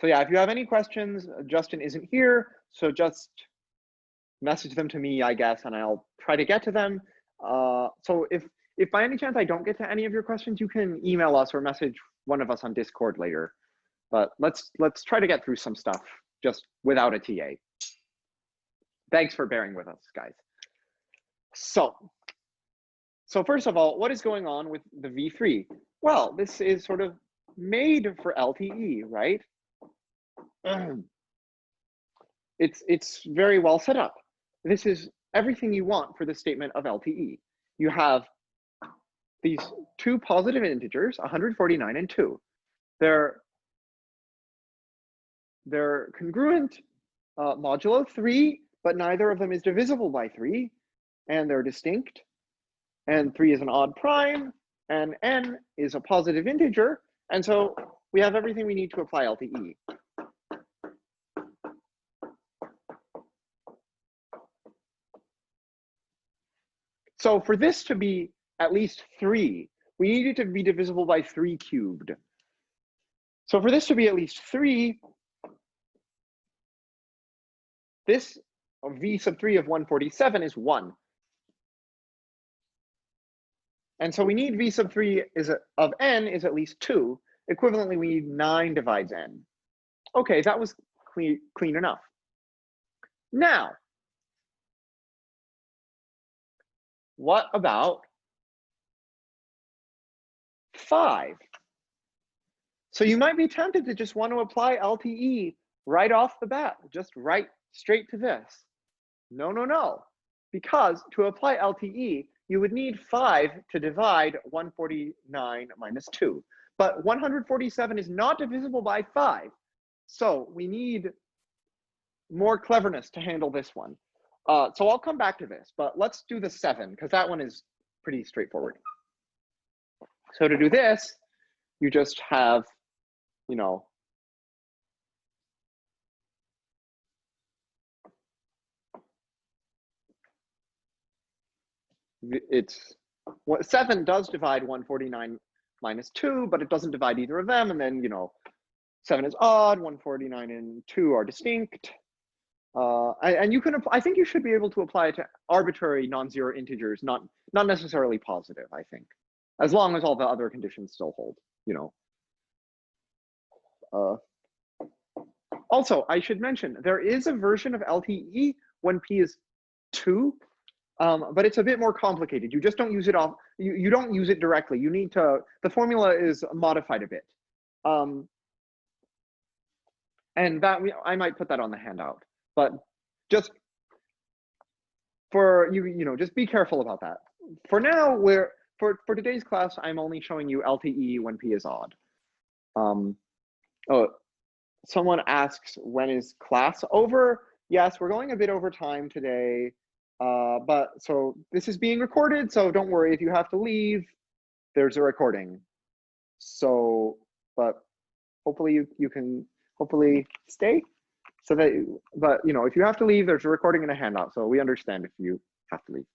yeah, if you have any questions, Justin isn't here, so just message them to me, I guess, and I'll try to get to them. So if by any chance I don't get to any of your questions, you can email us or message one of us on Discord later. But let's try to get through some stuff just without a TA. Thanks for bearing with us, guys. So first of all, what is going on with the V3? Well, this is sort of made for LTE, right? It's very well set up. This is everything you want for the statement of LTE. You have these two positive integers, 149 and 2. They're congruent modulo 3, but neither of them is divisible by 3, and they're distinct. And 3 is an odd prime, and n is a positive integer, and so we have everything we need to apply LTE. So for this to be at least 3, we need it to be divisible by 3 cubed. So for this to be at least 3, this v sub 3 of 147 is 1. And so we need v sub 3 of n is at least 2. Equivalently, we need 9 divides n. Okay, that was clean enough. Now, what about 5? So you might be tempted to just want to apply LTE right off the bat, just right straight to this. No, no, no. Because to apply LTE, you would need 5 to divide 149 minus 2. But 147 is not divisible by 5. So we need more cleverness to handle this one. So I'll come back to this, but let's do the 7, because that one is pretty straightforward. So to do this, you just have, you know, it's 7 does divide 149 minus 2, but it doesn't divide either of them. And then, you know, 7 is odd, 149 and 2 are distinct. And you can, I think you should be able to apply it to arbitrary non-zero integers, not necessarily positive, I think, as long as all the other conditions still hold, you know. Also, I should mention, there is a version of LTE when P is 2, but it's a bit more complicated. You just don't use it off, you don't use it directly. You need to, the formula is modified a bit. And that, I might put that on the handout, but just for you know, just be careful about that. For now, for today's class, I'm only showing you LTE when P is odd. Oh, someone asks, when is class over? Yes, we're going a bit over time today, but so this is being recorded, so don't worry if you have to leave, there's a recording. So, but hopefully you can hopefully stay. So that, but you know, if you have to leave, there's a recording and a handout, so we understand if you have to leave.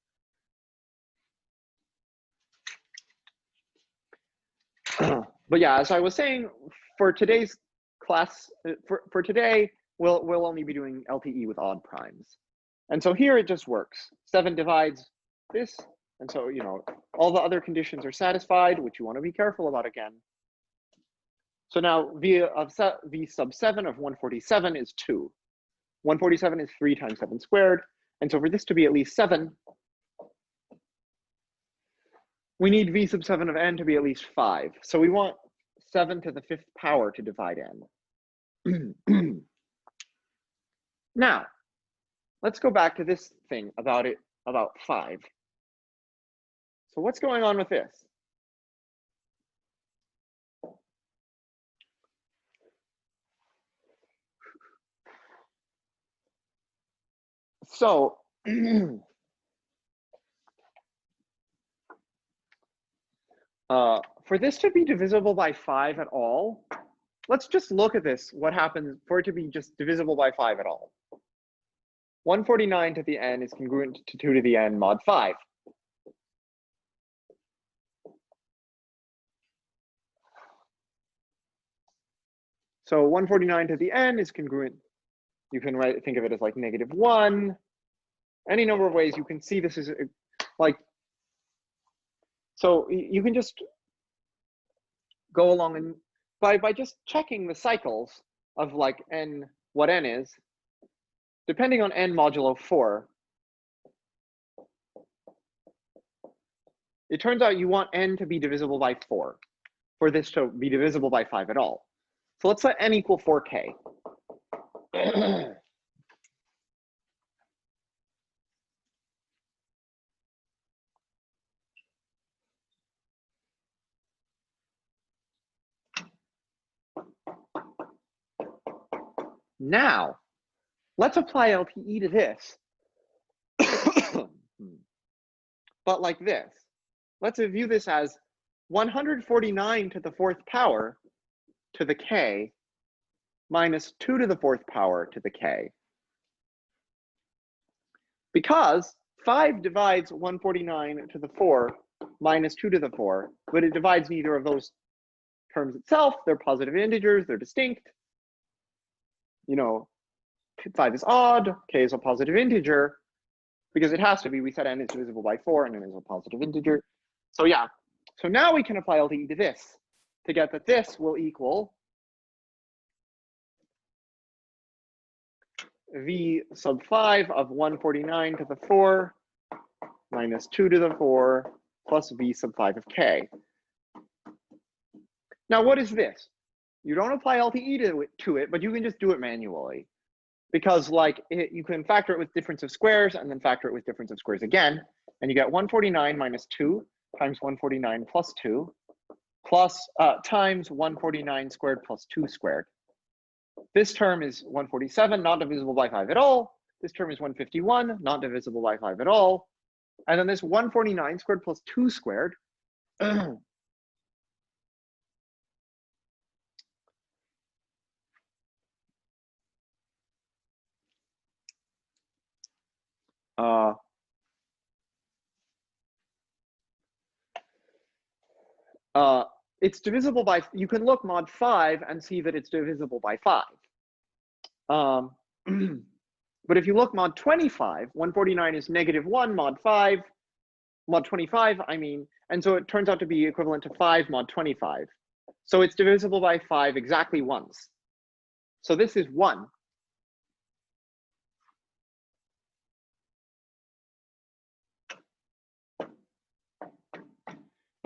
But yeah, as I was saying, for today's class, for today, we'll only be doing LTE with odd primes. And so here it just works. 7 divides this, and so, you know, all the other conditions are satisfied, which you want to be careful about again. So now v sub 7 of 147 is 2. 147 is 3 times 7 squared. And so for this to be at least 7, we need v sub 7 of n to be at least 5. So we want 7 to the 5th power to divide n. Now, let's go back to this thing about 5. So what's going on with this? So for this to be divisible by 5 at all, let's just look at this, what happens for it to be just divisible by 5 at all. 149 to the n is congruent to 2 to the n mod 5. So 149 to the n is congruent. You can think of it as like -1. Any number of ways you can see this is like, so you can just go along and by just checking the cycles of like n, what n is, depending on n modulo 4, it turns out you want n to be divisible by 4 for this to be divisible by 5 at all. So let's let n equal 4k. Now, let's apply LTE to this. But like this. Let's view this as 149 to the 4th power to the k minus 2 to the 4th power to the k. Because 5 divides 149 to the 4 minus 2 to the 4, but it divides neither of those terms itself. They're positive integers, they're distinct. You know, 5 is odd, k is a positive integer, because it has to be. We said n is divisible by 4 and n is a positive integer. So yeah, so now we can apply LTE to this to get that this will equal v sub 5 of 149 to the 4 minus 2 to the 4 plus v sub 5 of k. Now what is this? You don't apply LTE to it, but you can just do it manually. because like you can factor it with difference of squares and then factor it with difference of squares again, and you get 149 minus 2 times 149 plus 2 plus times 149 squared plus 2 squared. This term is 147, not divisible by 5 at all. This term is 151, not divisible by 5 at all. And then this 149 squared plus 2 squared it's divisible by, you can look mod 5 and see that it's divisible by 5. But if you look mod 25, 149 is -1 mod 5, mod 25, I mean, and so it turns out to be equivalent to 5 mod 25. So it's divisible by 5 exactly once. So this is 1.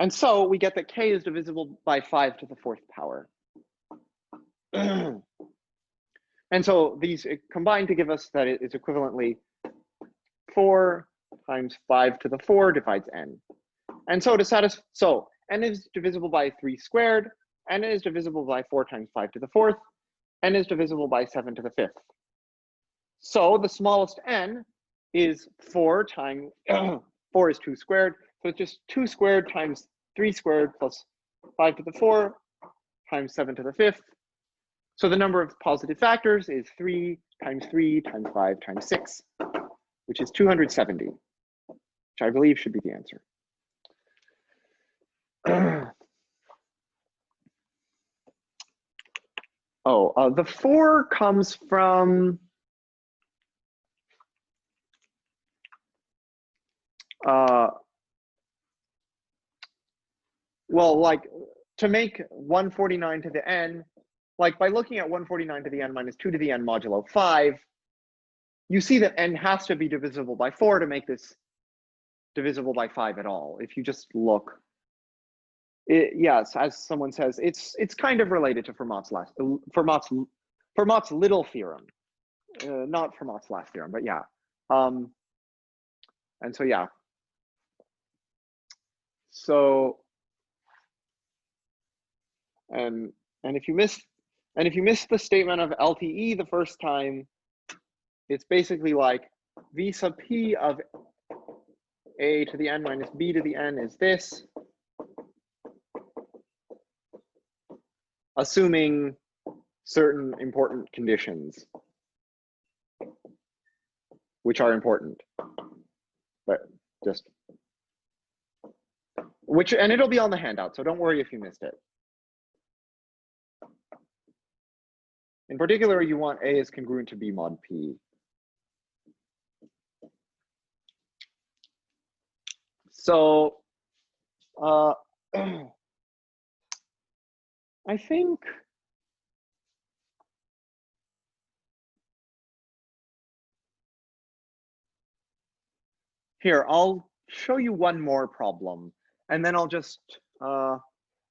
And so we get that k is divisible by 5 to the 4th power. And so these combine to give us that it is equivalently 4 times 5 to the 4 divides n. And so to satisfy, so n is divisible by 3 squared, n is divisible by 4 times 5 to the 4th, n is divisible by 7 to the 5th. So the smallest n is 4 times, 4 is 2 squared, so it's just 2 squared times 3 squared plus 5 to the 4 times 7 to the 5th. So the number of positive factors is 3 times 5 times 6, which is 270, which I believe should be the answer. The 4 comes from well, like to make 149 to the n, like by looking at 149 to the n minus 2 to the n modulo 5, you see that n has to be divisible by 4 to make this divisible by 5 at all. If you just look, yes, as someone says, it's kind of related to Fermat's little theorem, not Fermat's last theorem, but yeah. And so yeah. So and if you miss the statement of LTE the first time, it's basically like v sub p of a to the n minus b to the n is this, assuming certain important conditions, which are important, but just and it'll be on the handout, so don't worry if you missed it. In particular, you want A is congruent to B mod P. So I think here, I'll show you one more problem, and then I'll just, and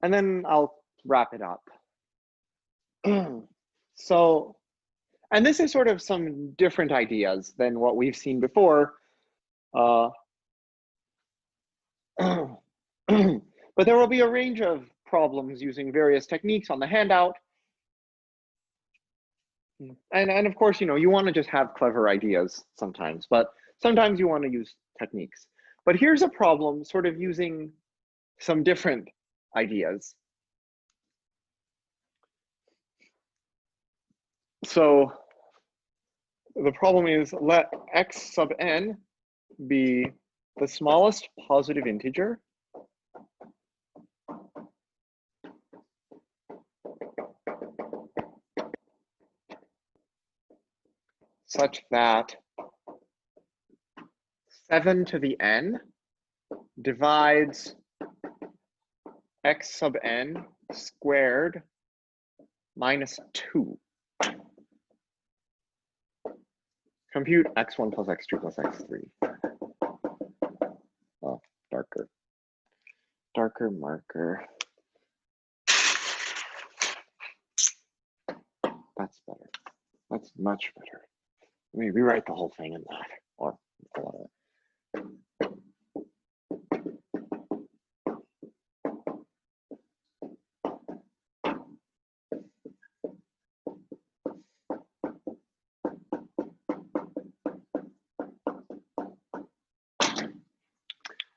then I'll wrap it up. So, and this is sort of some different ideas than what we've seen before. But there will be a range of problems using various techniques on the handout. And of course, you want to just have clever ideas sometimes, but sometimes you want to use techniques. But here's a problem sort of using some different ideas. So the problem is, let x sub n be the smallest positive integer such that 7 to the n divides x sub n squared minus 2. Compute x1 plus x2 plus x3. Oh, darker marker. That's better. That's much better. Let me rewrite the whole thing in that, or a lot of it.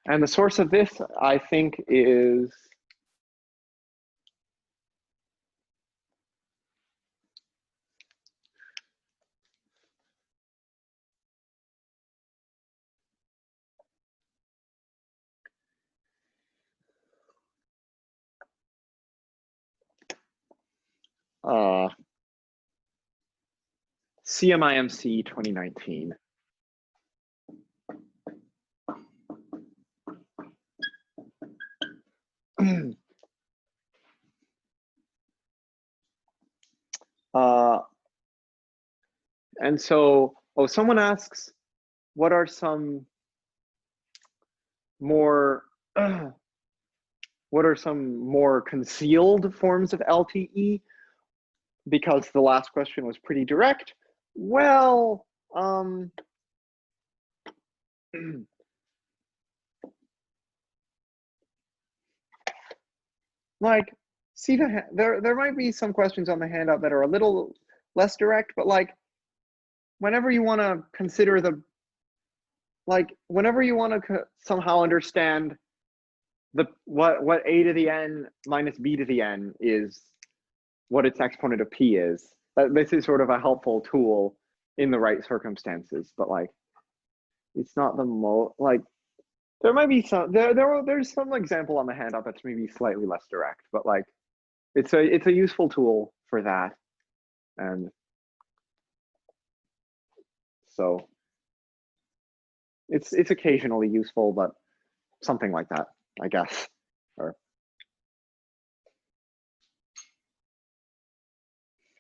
And the source of this, I think, is CMIMC 2019. And so, someone asks, what are some more concealed forms of LTE? Because the last question was pretty direct. Well, like, see there might be some questions on the handout that are a little less direct, but like, whenever you want to consider whenever you want to somehow understand what a to the n minus b to the n is, what its exponent of p is, this is sort of a helpful tool in the right circumstances. But like, it's not the most, like, there might be some, there's some example on the handout that's maybe slightly less direct, but like, it's a useful tool for that. And so it's occasionally useful, but something like that, I guess.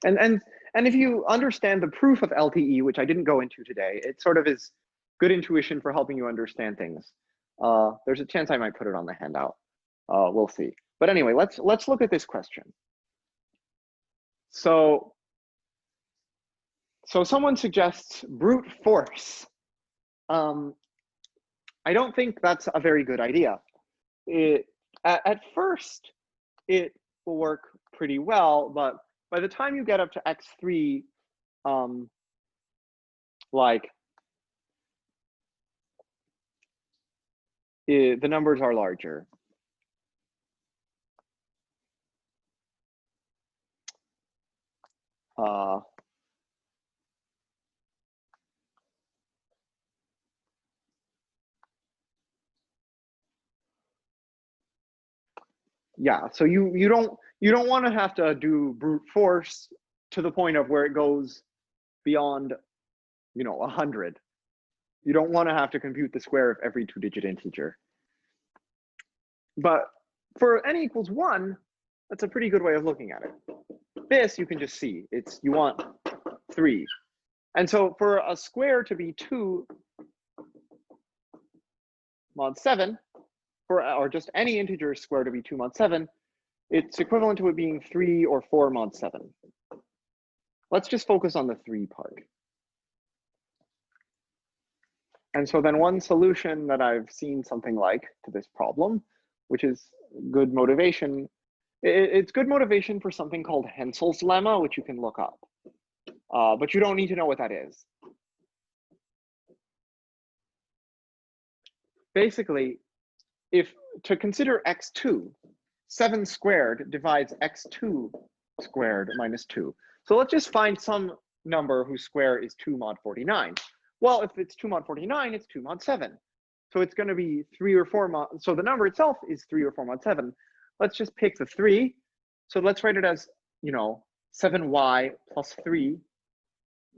And if you understand the proof of LTE, which I didn't go into today, it sort of is good intuition for helping you understand things. There's a chance I might put it on the handout. We'll see. But anyway, let's look at this question. So someone suggests brute force. I don't think that's a very good idea. At first, it will work pretty well, but by the time you get up to x3, the numbers are larger. Yeah, so you don't want to have to do brute force to the point of where it goes beyond, 100. You don't want to have to compute the square of every 2-digit integer. But for n equals 1, that's a pretty good way of looking at it. This you can just see, you want 3. And so for a square to be 2 mod 7, or just any integer square to be 2 mod 7, it's equivalent to it being 3 or 4 mod 7. Let's just focus on the 3 part. And so then one solution that I've seen something like to this problem, which is good motivation, it's good motivation for something called Hensel's lemma, which you can look up. But you don't need to know what that is. Basically, if to consider x2, 7 squared divides x2 squared minus 2. So let's just find some number whose square is 2 mod 49. Well, if it's 2 mod 49, it's 2 mod 7. So it's going to be 3 or 4 mod. So the number itself is 3 or 4 mod 7. Let's just pick the 3. So let's write it as, 7y plus 3,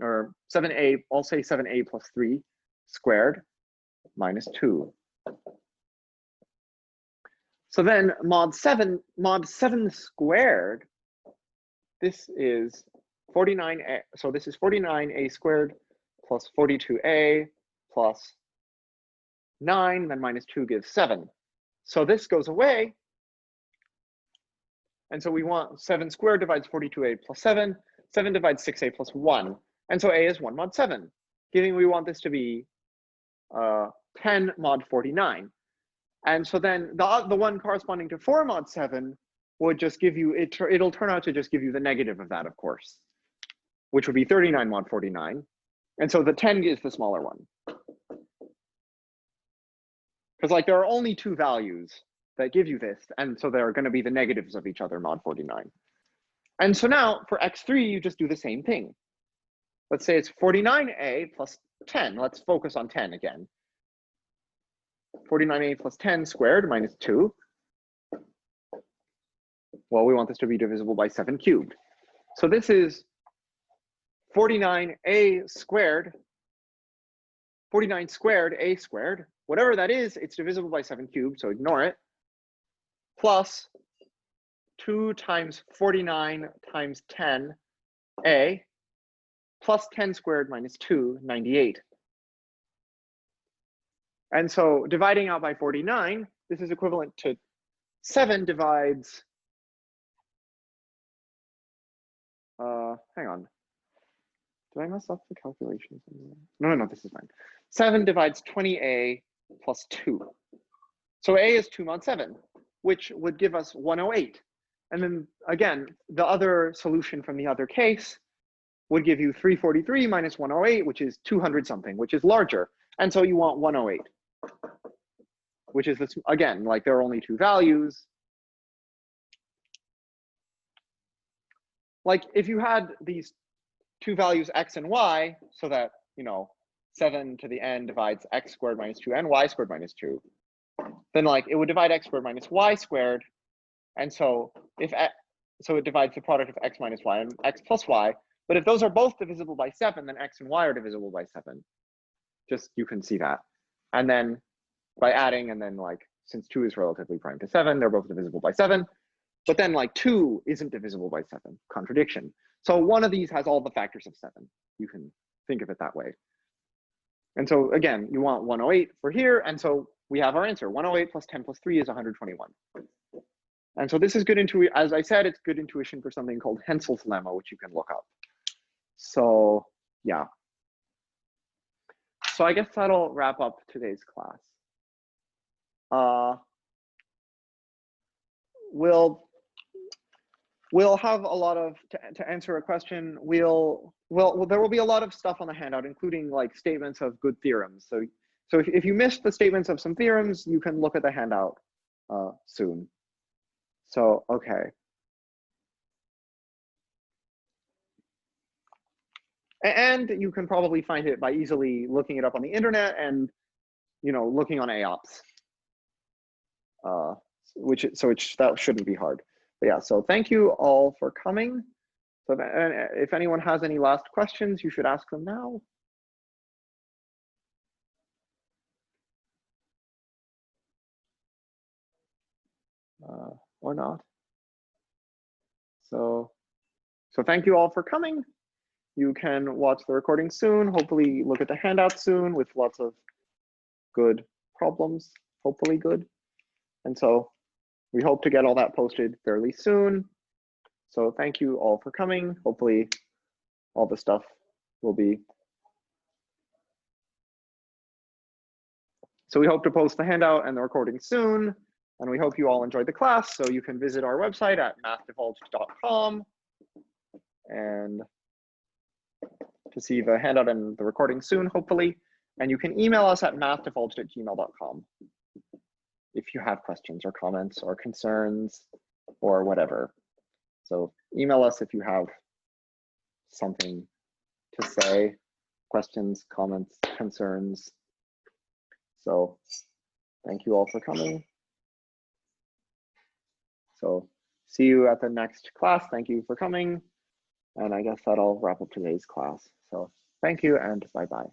or 7a, I'll say 7a plus 3 squared minus 2. So then mod 7 squared, this is 49a. So this is 49a squared plus 42a plus 9, then minus 2 gives 7. So this goes away. And so we want 7 squared divides 42a plus 7. 7 divides 6a plus 1. And so a is 1 mod 7. giving we want this to be 10 mod 49. And so then the one corresponding to 4 mod 7 would just give you, it'll turn out to just give you the negative of that, of course, which would be 39 mod 49. And so the 10 is the smaller one. Because like there are only 2 values that give you this, and so they're going to be the negatives of each other mod 49. And so now for x3, you just do the same thing. Let's say it's 49a plus 10. Let's focus on 10 again. 49a plus 10 squared minus 2. Well, we want this to be divisible by 7 cubed. So this is 49a squared, 49 squared, a squared. Whatever that is, it's divisible by 7 cubed, so ignore it. Plus 2 times 49 times 10a plus 10 squared minus 2, 98. And so dividing out by 49, this is equivalent to 7 divides, hang on. Did I mess up the calculations? No, this is fine. 7 divides 20a plus 2. So a is 2 mod 7, which would give us 108. And then again, the other solution from the other case would give you 343 minus 108, which is 200 something, which is larger. And so you want 108, which is this, again, like there are only 2 values. Like if you had these 2 values x and y, so that, 7 to the n divides x squared minus 2 and y squared minus 2, then like it would divide x squared minus y squared. And so so it divides the product of x minus y and x plus y. But if those are both divisible by 7, then x and y are divisible by 7. Just, you can see that. And then by adding, and then like, since 2 is relatively prime to 7, they're both divisible by 7. But then like 2 isn't divisible by 7, contradiction. So one of these has all the factors of 7. You can think of it that way. And so again, you want 108 for here. And so we have our answer. 108 plus 10 plus 3 is 121. And so this is good intuition. As I said, it's good intuition for something called Hensel's lemma, which you can look up. So yeah. So I guess that'll wrap up today's class. We'll have a lot of, to answer a question, there will be a lot of stuff on the handout, including like statements of good theorems. So if you missed the statements of some theorems, you can look at the handout soon. So, okay. And you can probably find it by easily looking it up on the internet and, looking on AOPS. That shouldn't be hard. But yeah, so thank you all for coming. So if anyone has any last questions, you should ask them now. Or not. So thank you all for coming. You can watch the recording soon. Hopefully look at the handout soon with lots of good problems, hopefully good. And so we hope to get all that posted fairly soon. So thank you all for coming. Hopefully all the stuff will be. So we hope to post the handout and the recording soon. And we hope you all enjoyed the class. So you can visit our website at mathdivulged.com and to see the handout and the recording soon, hopefully. And you can email us at mathdivulged@gmail.com if you have questions or comments or concerns or whatever. So email us if you have something to say, questions, comments, concerns. So thank you all for coming. So see you at the next class. Thank you for coming. And I guess that'll wrap up today's class. So thank you and bye-bye.